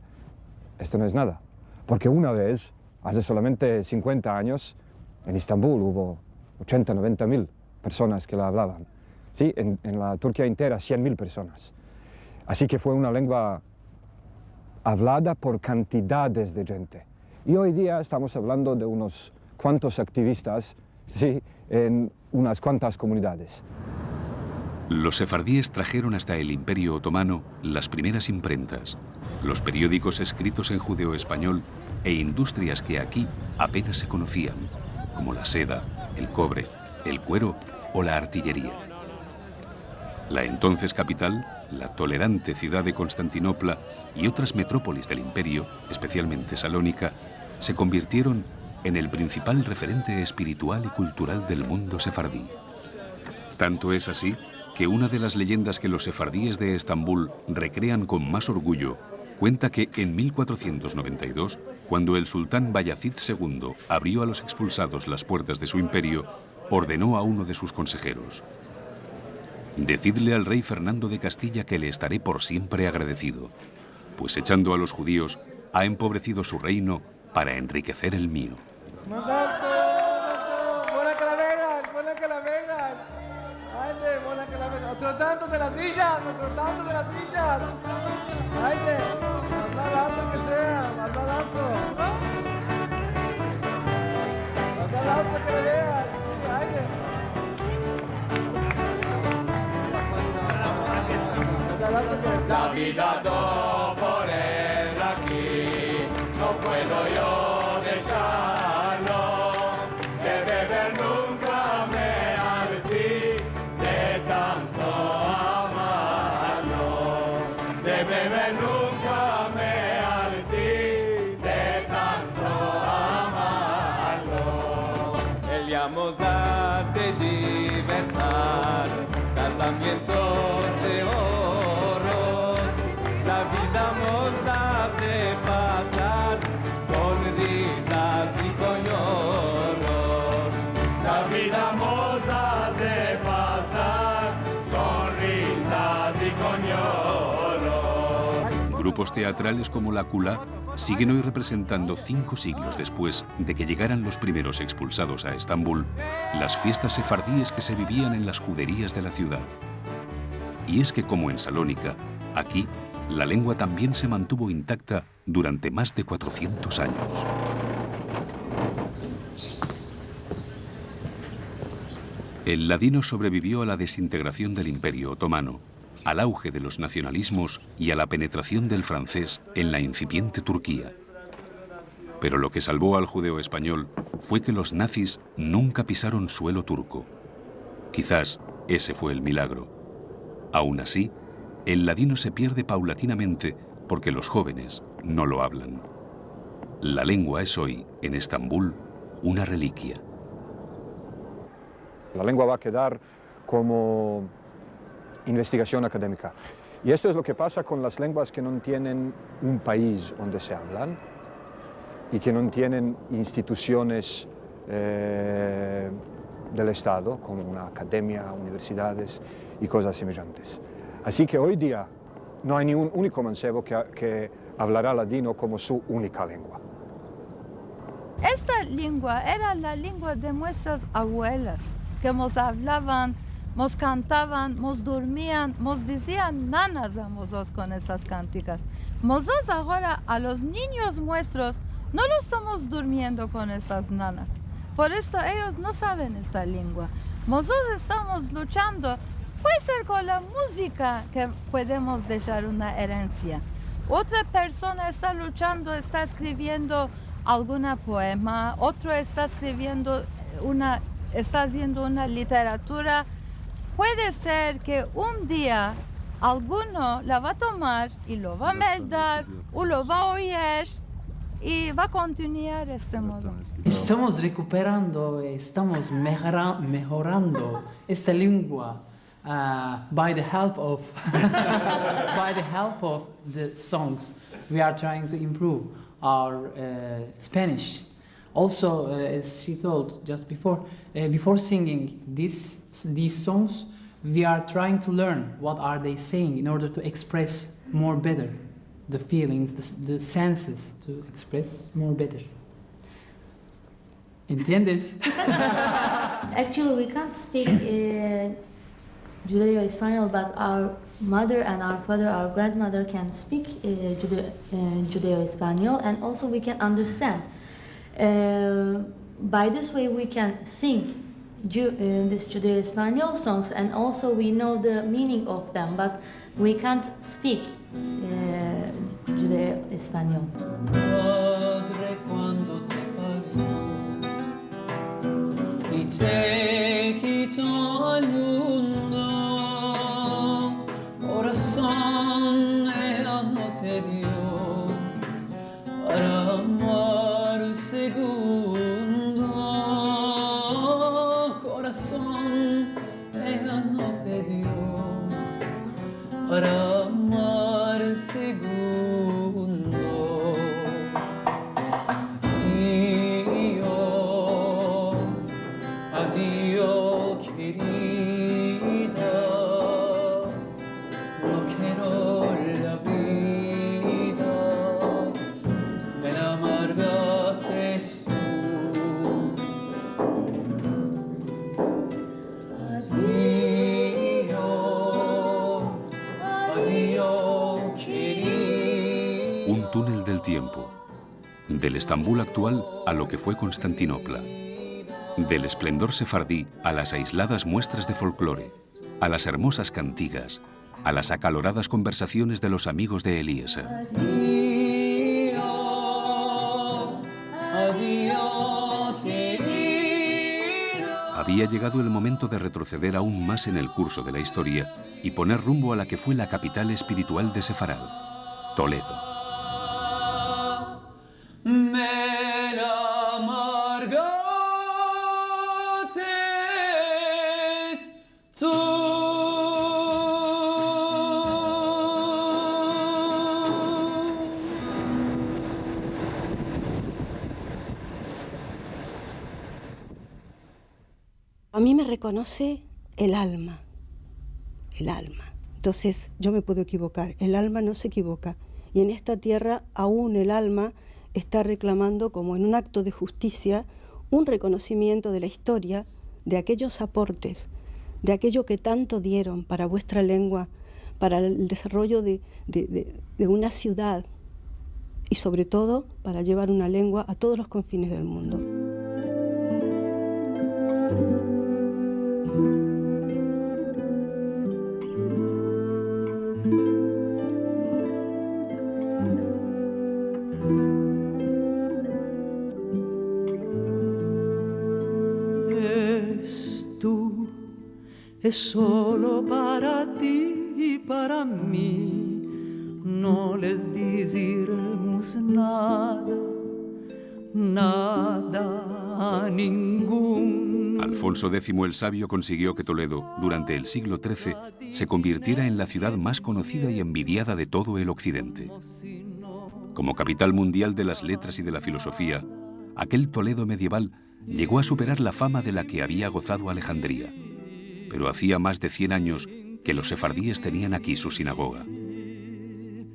esto no es nada. Porque una vez, hace solamente 50 años, en Estambul hubo 80, 90 mil personas que la hablaban. Sí, en la Turquía entera 100.000 personas. Así que fue una lengua hablada por cantidades de gente. Y hoy día estamos hablando de unos cuantos activistas, sí, en unas cuantas comunidades. Los sefardíes trajeron hasta el Imperio Otomano las primeras imprentas, los periódicos escritos en judeo-español e industrias que aquí apenas se conocían, como la seda, el cobre, el cuero o la artillería. La entonces capital, la tolerante ciudad de Constantinopla y otras metrópolis del imperio, especialmente Salónica, se convirtieron en el principal referente espiritual y cultural del mundo sefardí. Tanto es así que una de las leyendas que los sefardíes de Estambul recrean con más orgullo cuenta que en 1492, cuando el sultán Bayazid II abrió a los expulsados las puertas de su imperio, ordenó a uno de sus consejeros: «Decidle al rey Fernando de Castilla que le estaré por siempre agradecido, pues echando a los judíos ha empobrecido su reino para enriquecer el mío». Más alto, buena que la vengas, buena que la vengas. Hayde, buena que la vengas. Otro tanto de las sillas, otro tanto de las sillas. Hayde, más alto que sea, más alto. Más alto que le veas, hayde. La vida no por él aquí, no puedo yo dejarlo, de beber nunca me harté de tanto amarlo, de beber nunca me harté de tanto amarlo. Eliamos hace diversar casamientos de oros, la vida nos hace pasar con risas y con lloros, la vida nos hace pasar con risas y con lloros. Grupos teatrales como la Kula siguen hoy representando 5 siglos después de que llegaran los primeros expulsados a Estambul, las fiestas sefardíes que se vivían en las juderías de la ciudad. Y es que, como en Salónica, aquí la lengua también se mantuvo intacta durante más de 400 años. El ladino sobrevivió a la desintegración del Imperio Otomano, al auge de los nacionalismos y a la penetración del francés en la incipiente Turquía. Pero lo que salvó al judeo español fue que los nazis nunca pisaron suelo turco. Quizás ese fue el milagro. Aún así, el ladino se pierde paulatinamente porque los jóvenes no lo hablan. La lengua es hoy, en Estambul, una reliquia. La lengua va a quedar como investigación académica. Y esto es lo que pasa con las lenguas que no tienen un país donde se hablan y que no tienen instituciones del Estado, como una academia, universidades y cosas semejantes. Así que hoy día no hay ni un único mancebo que hablará ladino como su única lengua. Esta lengua era la lengua de nuestras abuelas, que nos hablaban, nos cantaban, nos dormían, nos decían nanas a nosotros con esas cánticas. Nosotros ahora a los niños nuestros no los estamos durmiendo con esas nanas. Por esto ellos no saben esta lengua. Nosotros estamos luchando, puede ser con la música que podemos dejar una herencia. Otra persona está luchando, está escribiendo alguna poema, otro está escribiendo está haciendo una literatura. Puede ser que un día alguno la va a tomar y lo va a meldar o lo va a oír y va a continuar de este modo. Estamos recuperando, estamos mejorando esta lengua by the help of the songs. We are trying to improve our Spanish. Also, as she told just before singing these songs, we are trying to learn what are they saying in order to express more better the feelings, the senses to express more better. ¿Entiendes? Actually, we can't speak Judeo-Espanol, but our mother and our father, our grandmother can speak Judeo-Espanol, and also we can understand. By this way, we can sing these Judeo-Espanol songs, and also we know the meaning of them, but we can't speak Judeo-Espanol. Padre, cuando te parió y te quitó al mundo, corazón ella no te dio para amar segundo. Corazón ella no te dio para amar segundo. Adiós, querida, no quiero la vida, me la amargaste tú. Adiós, querida. Un túnel del tiempo, del Estambul actual a lo que fue Constantinopla. Del esplendor sefardí a las aisladas muestras de folclore, a las hermosas cantigas, a las acaloradas conversaciones de los amigos de Eliezer. Adiós, querida. Había llegado el momento de retroceder aún más en el curso de la historia y poner rumbo a la que fue la capital espiritual de Sefarad, Toledo. Me la amargaste tú. A mí me reconoce el alma, el alma. Entonces yo me puedo equivocar, el alma no se equivoca. Y en esta tierra aún el alma está reclamando, como en un acto de justicia, un reconocimiento de la historia, de aquellos aportes, de aquello que tanto dieron para vuestra lengua, para el desarrollo de una ciudad y sobre todo para llevar una lengua a todos los confines del mundo. Es solo para ti y para mí, no les diremos nada, nada a ningún. Alfonso X el Sabio consiguió que Toledo, durante el siglo XIII, se convirtiera en la ciudad más conocida y envidiada de todo el occidente. Como capital mundial de las letras y de la filosofía, aquel Toledo medieval llegó a superar la fama de la que había gozado Alejandría. Pero hacía más de 100 años que los sefardíes tenían aquí su sinagoga.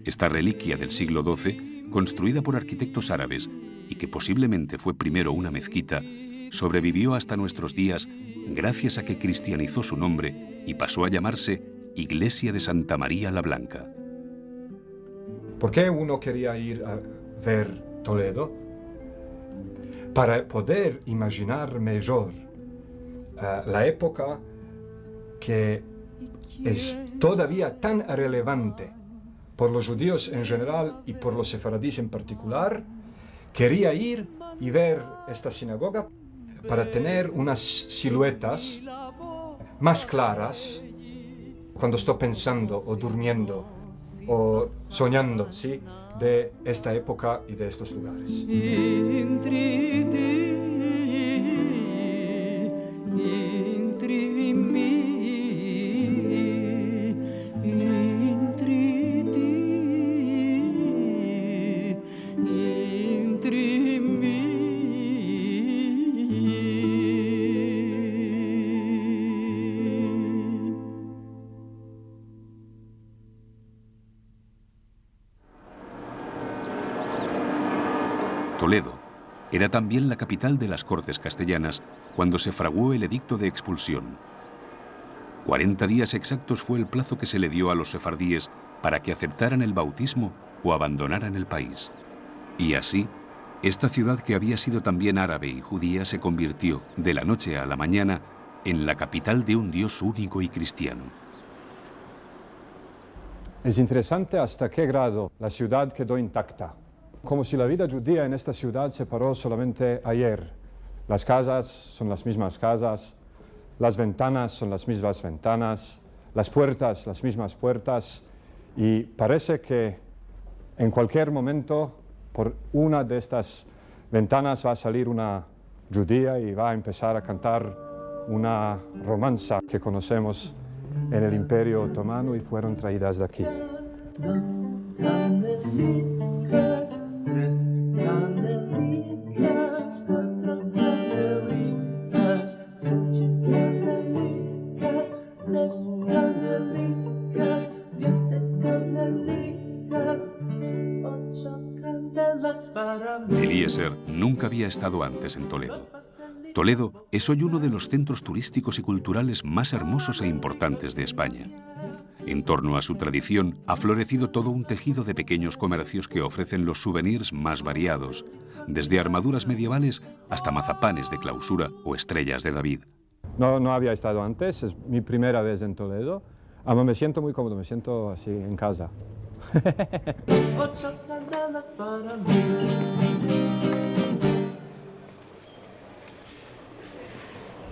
Esta reliquia del siglo XII, construida por arquitectos árabes y que posiblemente fue primero una mezquita, sobrevivió hasta nuestros días gracias a que cristianizó su nombre y pasó a llamarse Iglesia de Santa María la Blanca. ¿Por qué uno quería ir a ver Toledo? Para poder imaginar mejor la época que es todavía tan relevante por los judíos en general y por los sefaradíes en particular. Quería ir y ver esta sinagoga para tener unas siluetas más claras cuando estoy pensando o durmiendo o soñando, ¿sí?, de esta época y de estos lugares. Toledo era también la capital de las Cortes castellanas cuando se fraguó el edicto de expulsión. 40 días exactos fue el plazo que se le dio a los sefardíes para que aceptaran el bautismo o abandonaran el país. Y así, esta ciudad que había sido también árabe y judía se convirtió, de la noche a la mañana, en la capital de un Dios único y cristiano. Es interesante hasta qué grado la ciudad quedó intacta. Como si la vida judía en esta ciudad se paró solamente ayer. Las casas son las mismas casas, las ventanas son las mismas ventanas, las puertas las mismas puertas, y parece que en cualquier momento por una de estas ventanas va a salir una judía y va a empezar a cantar una romanza que conocemos en el Imperio Otomano y fueron traídas de aquí. Dos candelicas, tres candelicas, cuatro candelicas, cinco candelicas, seis candelicas, siete candelicas, ocho candelas para mí. Eliezer nunca había estado antes en Toledo. Toledo es hoy uno de los centros turísticos y culturales más hermosos e importantes de España. En torno a su tradición ha florecido todo un tejido de pequeños comercios que ofrecen los souvenirs más variados, desde armaduras medievales hasta mazapanes de clausura o estrellas de David. No había estado antes, es mi primera vez en Toledo. Me siento muy cómodo, me siento así en casa. Ocho candelas para mí.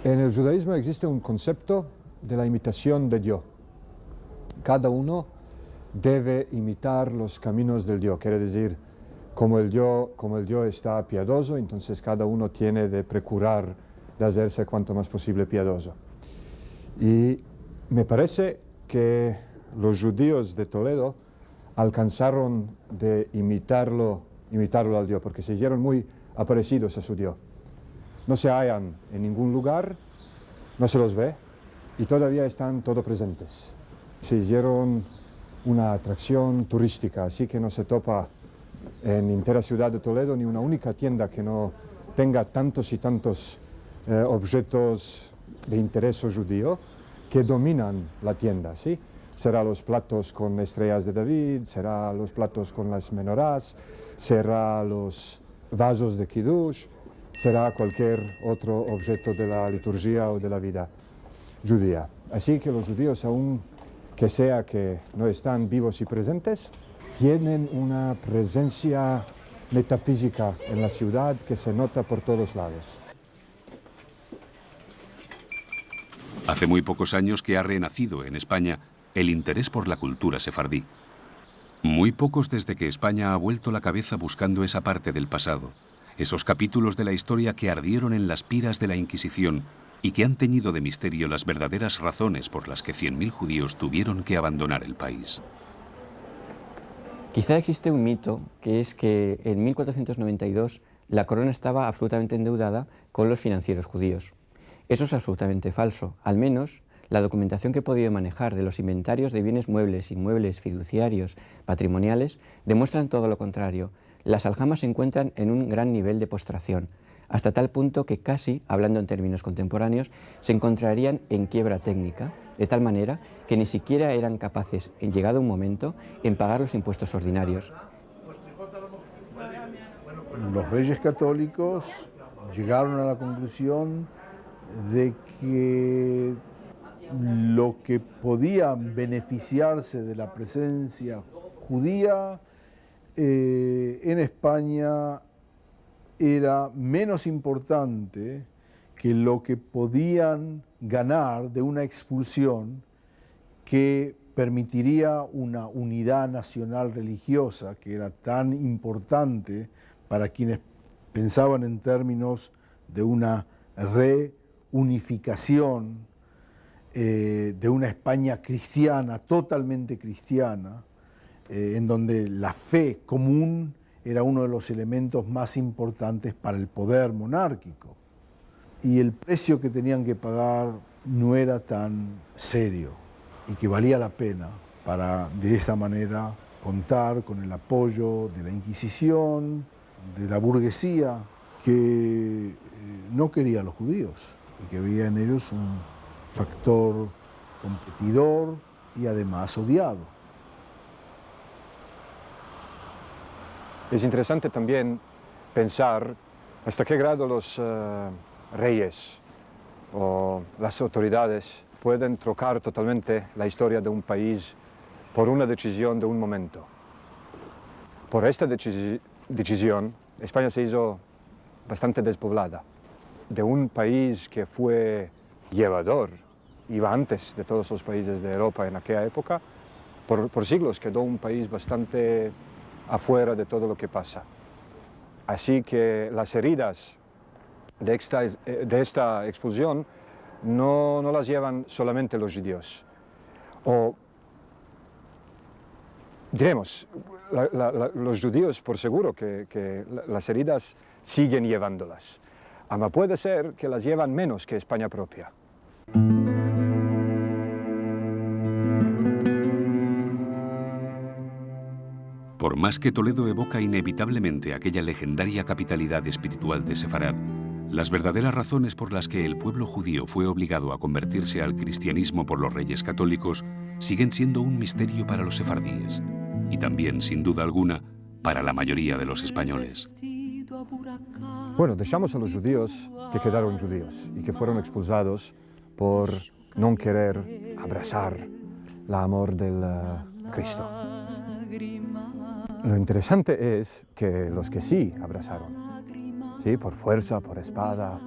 En el judaísmo existe un concepto de la imitación de Dios. Cada uno debe imitar los caminos del Dios, quiere decir, como el Dios está piadoso, entonces cada uno tiene de procurar de hacerse cuanto más posible piadoso. Y me parece que los judíos de Toledo alcanzaron de imitarlo al Dios, porque se hicieron muy parecidos a su Dios. No se hallan en ningún lugar, no se los ve y todavía están todos presentes. Se hicieron una atracción turística, así que no se topa en entera ciudad de Toledo ni una única tienda que no tenga tantos y tantos objetos de interés judío que dominan la tienda, ¿sí? Será los platos con estrellas de David, será los platos con las menorás, será los vasos de Kiddush, será cualquier otro objeto de la liturgia o de la vida judía. Así que los judíos, aun que sea que no están vivos y presentes, tienen una presencia metafísica en la ciudad que se nota por todos lados. Hace muy pocos años que ha renacido en España el interés por la cultura sefardí. Muy pocos desde que España ha vuelto la cabeza buscando esa parte del pasado, esos capítulos de la historia que ardieron en las piras de la Inquisición y que han teñido de misterio las verdaderas razones por las que 100.000 judíos tuvieron que abandonar el país. Quizá existe un mito, que es que en 1492 la corona estaba absolutamente endeudada con los financieros judíos. Eso es absolutamente falso, al menos la documentación que he podido manejar de los inventarios de bienes muebles, inmuebles, fiduciarios, patrimoniales, demuestran todo lo contrario. Las aljamas se encuentran en un gran nivel de postración, hasta tal punto que casi, hablando en términos contemporáneos, se encontrarían en quiebra técnica, de tal manera que ni siquiera eran capaces, en llegado un momento, en pagar los impuestos ordinarios. Los reyes católicos llegaron a la conclusión de que lo que podían beneficiarse de la presencia judía en España era menos importante que lo que podían ganar de una expulsión que permitiría una unidad nacional religiosa que era tan importante para quienes pensaban en términos de una reunificación de una España cristiana, totalmente cristiana, en donde la fe común era uno de los elementos más importantes para el poder monárquico. Y el precio que tenían que pagar no era tan serio y que valía la pena para de esa manera contar con el apoyo de la Inquisición, de la burguesía que no quería a los judíos y que veía en ellos un factor competidor y además odiado. Es interesante también pensar hasta qué grado los reyes o las autoridades pueden trocar totalmente la historia de un país por una decisión de un momento. Por esta decisión, España se hizo bastante despoblada. De un país que fue llevador, iba antes de todos los países de Europa en aquella época, por siglos quedó un país bastante afuera de todo lo que pasa. Así que las heridas de esta expulsión no las llevan solamente los judíos. O diremos, los judíos por seguro que las heridas siguen llevándolas. Ama puede ser que las llevan menos que España propia. Por más que Toledo evoca inevitablemente aquella legendaria capitalidad espiritual de Sefarad, las verdaderas razones por las que el pueblo judío fue obligado a convertirse al cristianismo por los reyes católicos siguen siendo un misterio para los sefardíes y también, sin duda alguna, para la mayoría de los españoles. Bueno, dejamos a los judíos que quedaron judíos y que fueron expulsados por no querer abrazar el amor del Cristo. Lo interesante es que los que sí abrazaron, ¿sí? Por fuerza, por espada,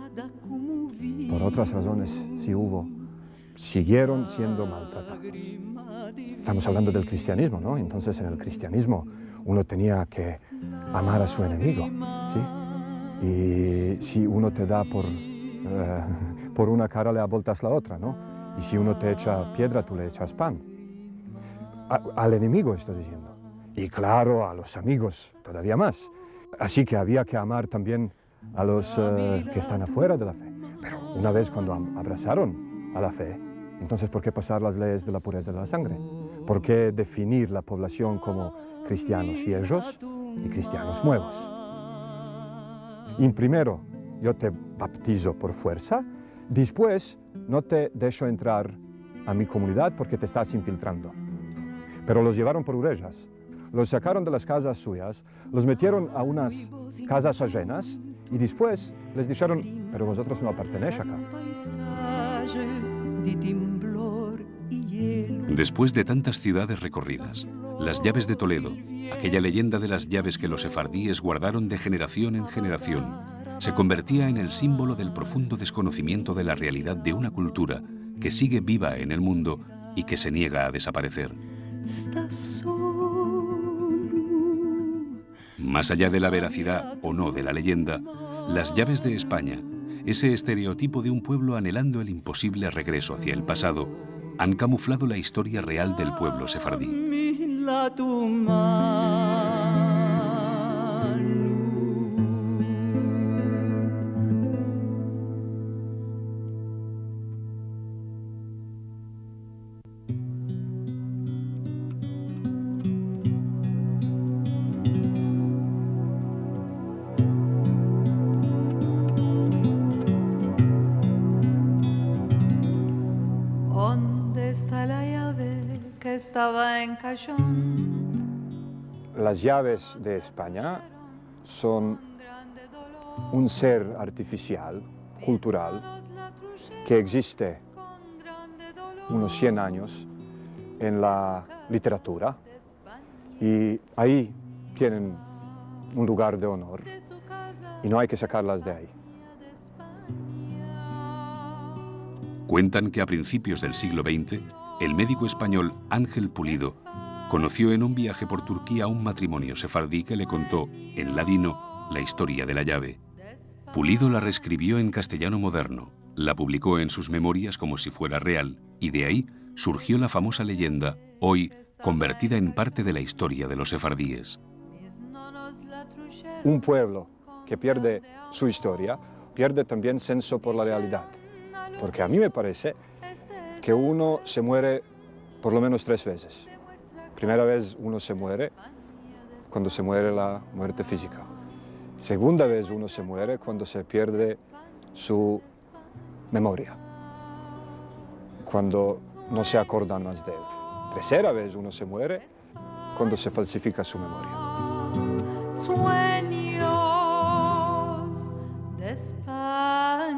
por otras razones sí hubo, siguieron siendo maltratados. Estamos hablando del cristianismo, ¿no? Entonces en el cristianismo uno tenía que amar a su enemigo, ¿sí? Y si uno te da por una cara le aboltas la otra, ¿no? Y si uno te echa piedra, tú le echas pan. Al enemigo estoy diciendo. Y claro, a los amigos todavía más. Así que había que amar también a los que están afuera de la fe. Pero una vez cuando abrazaron a la fe, entonces ¿por qué pasar las leyes de la pureza de la sangre? ¿Por qué definir la población como cristianos viejos y cristianos nuevos? Y primero, yo te baptizo por fuerza, después no te dejo entrar a mi comunidad porque te estás infiltrando. Pero los llevaron por orejas. Los sacaron de las casas suyas, los metieron a unas casas ajenas y después les dijeron, pero vosotros no pertenecéis acá. Después de tantas ciudades recorridas, las llaves de Toledo, aquella leyenda de las llaves que los sefardíes guardaron de generación en generación, se convertía en el símbolo del profundo desconocimiento de la realidad de una cultura que sigue viva en el mundo y que se niega a desaparecer. Más allá de la veracidad o no de la leyenda, las llaves de España, ese estereotipo de un pueblo anhelando el imposible regreso hacia el pasado, han camuflado la historia real del pueblo sefardí. Estaba en cajón. Las llaves de España son un ser artificial, cultural, que existe unos 100 años en la literatura y ahí tienen un lugar de honor y no hay que sacarlas de ahí. Cuentan que a principios del siglo XX, el médico español Ángel Pulido conoció en un viaje por Turquía a un matrimonio sefardí que le contó, en ladino, la historia de la llave. Pulido la reescribió en castellano moderno, la publicó en sus memorias como si fuera real, y de ahí surgió la famosa leyenda, hoy convertida en parte de la historia de los sefardíes. Un pueblo que pierde su historia, pierde también senso por la realidad. Porque a mí me parece que uno se muere por lo menos 3 veces. Primera vez uno se muere cuando se muere la muerte física. Segunda vez uno se muere cuando se pierde su memoria, cuando no se acuerdan más de él. Tercera vez uno se muere cuando se falsifica su memoria. Sueños de España.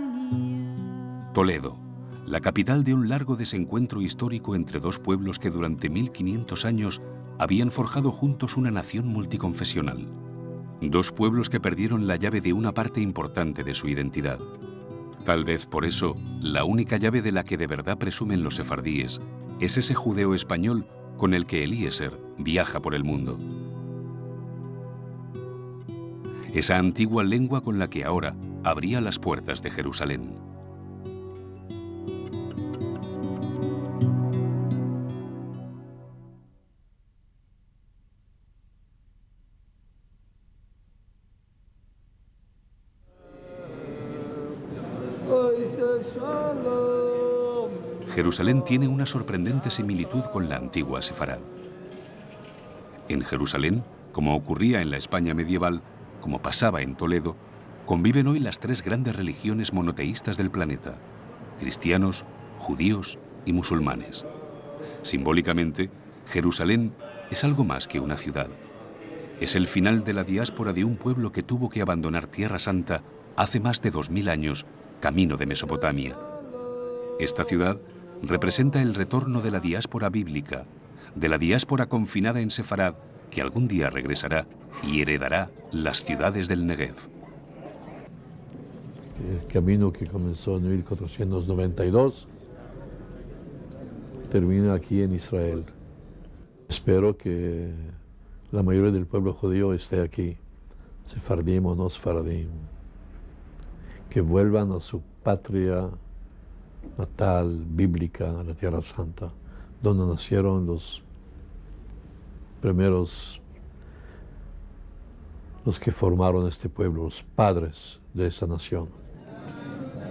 Toledo, la capital de un largo desencuentro histórico entre dos pueblos que durante 1500 años habían forjado juntos una nación multiconfesional. Dos pueblos que perdieron la llave de una parte importante de su identidad. Tal vez por eso, la única llave de la que de verdad presumen los sefardíes es ese judeo español con el que Eliezer viaja por el mundo. Esa antigua lengua con la que ahora abría las puertas de Jerusalén. Jerusalén tiene una sorprendente similitud con la antigua Sefarad. En Jerusalén, como ocurría en la España medieval, como pasaba en Toledo, conviven hoy las tres grandes religiones monoteístas del planeta: cristianos, judíos y musulmanes. Simbólicamente, Jerusalén es algo más que una ciudad. Es el final de la diáspora de un pueblo que tuvo que abandonar Tierra Santa hace más de 2000 años, camino de Mesopotamia. Esta ciudad representa el retorno de la diáspora bíblica, de la diáspora confinada en Sefarad, que algún día regresará y heredará las ciudades del Negev. El camino que comenzó en 1492 termina aquí en Israel. Espero que la mayoría del pueblo judío esté aquí, sefardim o no sefardim, que vuelvan a su patria natal, bíblica, a la Tierra Santa, donde nacieron los primeros, los que formaron este pueblo, los padres de esta nación.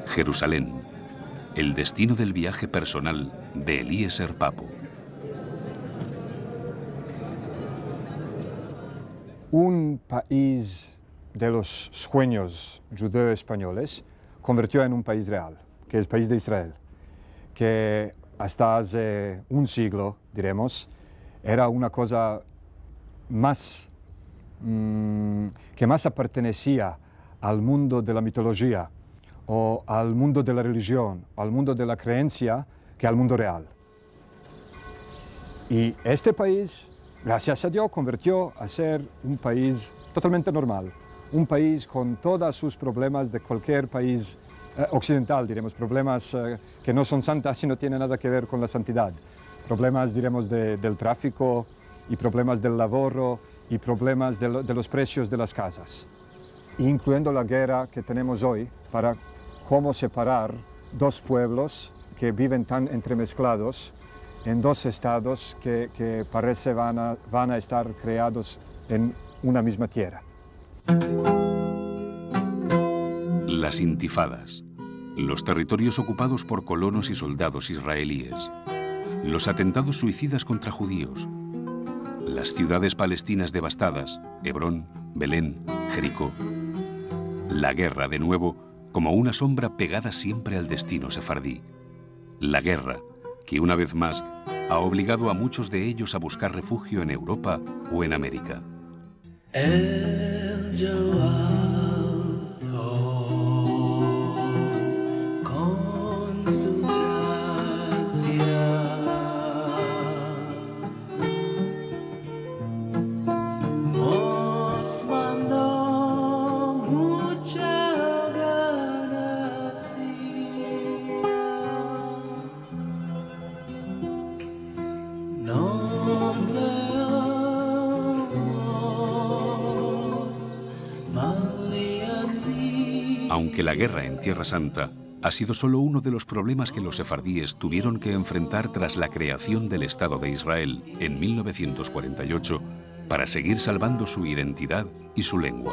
Jerusalén, el destino del viaje personal de Eliezer Papo. Un país de los sueños judeo-españoles convirtió en un país real, que es el país de Israel, que hasta hace un siglo, diremos, era una cosa más que más pertenecía al mundo de la mitología o al mundo de la religión, al mundo de la creencia, que al mundo real. Y este país, gracias a Dios, convirtió a ser un país totalmente normal, un país con todos sus problemas de cualquier país occidental, diremos, problemas que no son santas y no tienen nada que ver con la santidad. Problemas, diremos, del tráfico y problemas del laboro y problemas de los precios de las casas. Incluyendo la guerra que tenemos hoy para cómo separar dos pueblos que viven tan entremezclados en dos estados que parece van a estar creados en una misma tierra. Las intifadas, los territorios ocupados por colonos y soldados israelíes, los atentados suicidas contra judíos, las ciudades palestinas devastadas, Hebrón, Belén, Jericó. La guerra, de nuevo, como una sombra pegada siempre al destino sefardí. La guerra, que una vez más ha obligado a muchos de ellos a buscar refugio en Europa o en América. El con su gracia nos mandó mucha gracia. No veamos maleanza. Aunque la guerra en Tierra Santa ha sido solo uno de los problemas que los sefardíes tuvieron que enfrentar tras la creación del Estado de Israel en 1948 para seguir salvando su identidad y su lengua.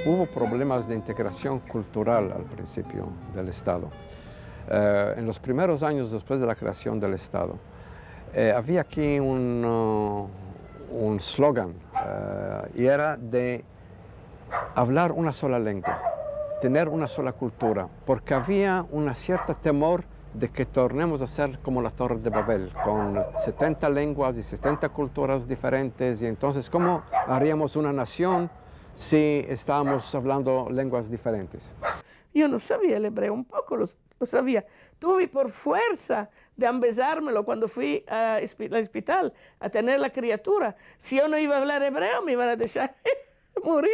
Hubo problemas de integración cultural al principio del Estado. en los primeros años después de la creación del Estado, había aquí un slogan y era de hablar una sola lengua, tener una sola cultura, porque había una cierta temor de que tornemos a ser como la Torre de Babel, con 70 lenguas y 70 culturas diferentes, y entonces, ¿cómo haríamos una nación si estábamos hablando lenguas diferentes? Yo no sabía el hebreo, un poco lo sabía. Tuve por fuerza de empezármelo cuando fui al hospital a tener la criatura. Si yo no iba a hablar hebreo, me iban a dejar morir.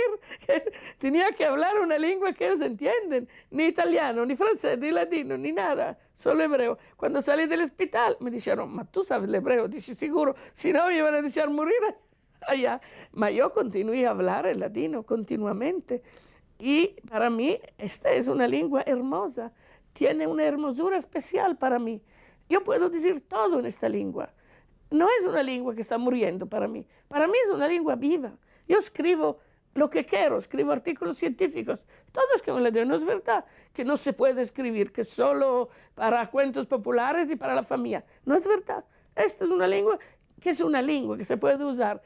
Tenía que hablar una lengua que ellos entienden, ni italiano, ni francés, ni latino, ni nada, solo hebreo. Cuando salí del hospital me dijeron, ma tú sabes el hebreo, dije seguro, si no me iban a dejar morir allá. Ma yo continué a hablar el latino continuamente y para mí esta es una lengua hermosa, tiene una hermosura especial para mí. Yo puedo decir todo en esta lengua. No es una lengua que está muriendo para mí es una lengua viva. Yo escribo lo que quiero, escribo artículos científicos, todos que me lo den. No es verdad que no se puede escribir, que solo para cuentos populares y para la familia. No es verdad. Esta es una lengua que se puede usar.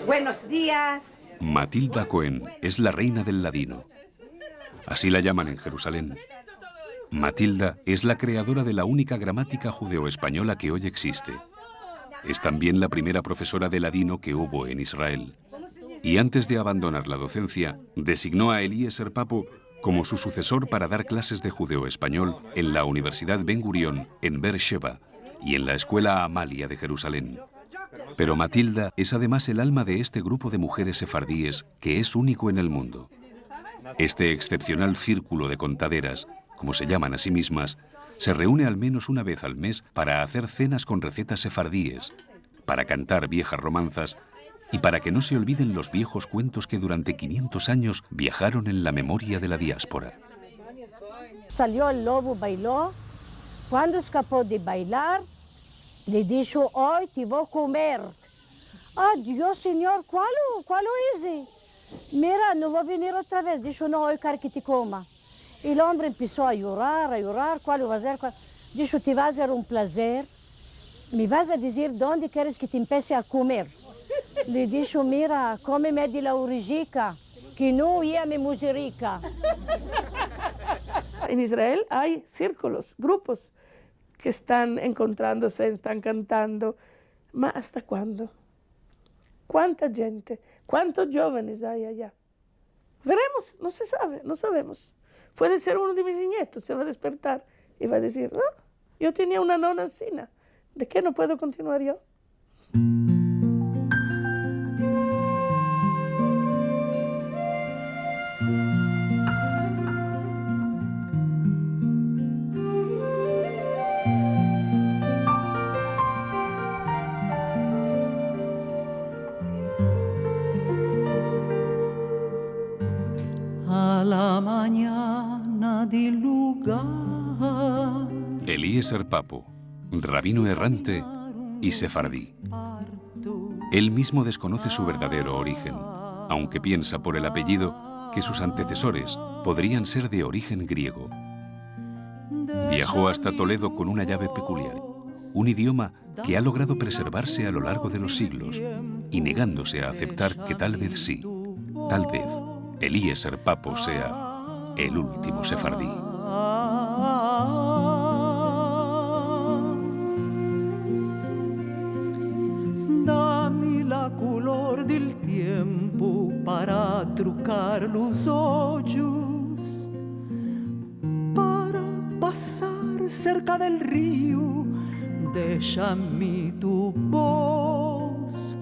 Buenos días. Matilda Cohen es la reina del ladino. Así la llaman en Jerusalén. Matilda es la creadora de la única gramática judeo-española que hoy existe. Es también la primera profesora de ladino que hubo en Israel. Y antes de abandonar la docencia, designó a Eliezer Papo como su sucesor para dar clases de judeo-español en la Universidad Ben Gurión en Beersheba y en la Escuela Amalia de Jerusalén. Pero Matilda es además el alma de este grupo de mujeres sefardíes que es único en el mundo. Este excepcional círculo de contaderas, como se llaman a sí mismas, se reúne al menos una vez al mes para hacer cenas con recetas sefardíes, para cantar viejas romanzas y para que no se olviden los viejos cuentos que durante 500 años viajaron en la memoria de la diáspora. Salió el lobo, bailó. Cuando escapó de bailar, le dijo, hoy te voy a comer. Ah, Dios, Señor, ¿cuál es? Mira, no va a venir otra vez. Dijo, no, hoy quiero que te coma. El hombre empezó a llorar, ¿cuál va a ser? Dijo, te va a hacer un placer, me vas a decir dónde quieres que te empiece a comer. Le dijo, mira, cómeme de la orejica, que no ia me muserica. En Israel hay círculos, grupos que están encontrándose, están cantando. ¿Ma hasta cuándo? ¿Cuánta gente? ¿Cuántos jóvenes hay allá? Veremos, no se sabe, no sabemos. Puede ser uno de mis nietos, se va a despertar y va a decir, no, yo tenía una nona encina, ¿de qué no puedo continuar yo? A la mañana del lugar. Eliezer Papo, rabino errante y sefardí. Él mismo desconoce su verdadero origen, aunque piensa por el apellido que sus antecesores podrían ser de origen griego. Viajó hasta Toledo con una llave peculiar, un idioma que ha logrado preservarse a lo largo de los siglos y negándose a aceptar que tal vez sí, tal vez, Eliezer Papo sea el último sefardí. Dame la color del tiempo para trucar los hoyos, para pasar cerca del río, déjame tu voz.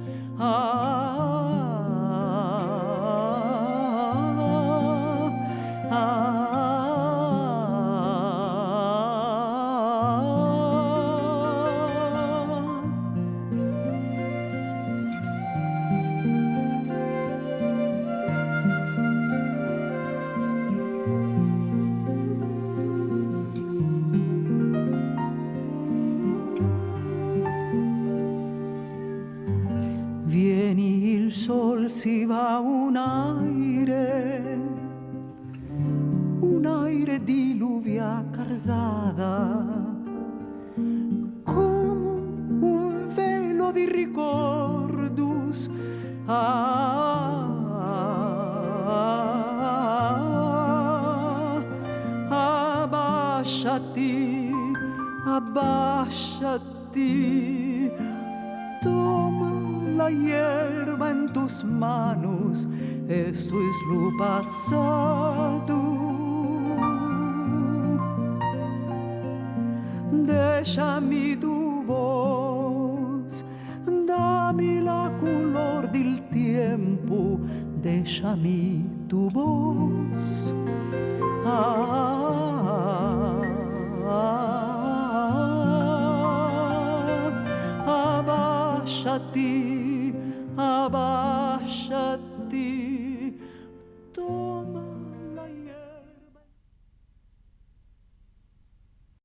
Viene il sol, si va un aire aire diluvia cargada como un velo di ricordus. Abbasciati, abbasciati, toma la hierba en tus manos, esto es lo pasado. Déjame tu voz, dame la color del tiempo, déjame tu voz. Abbasciati, abbasciati.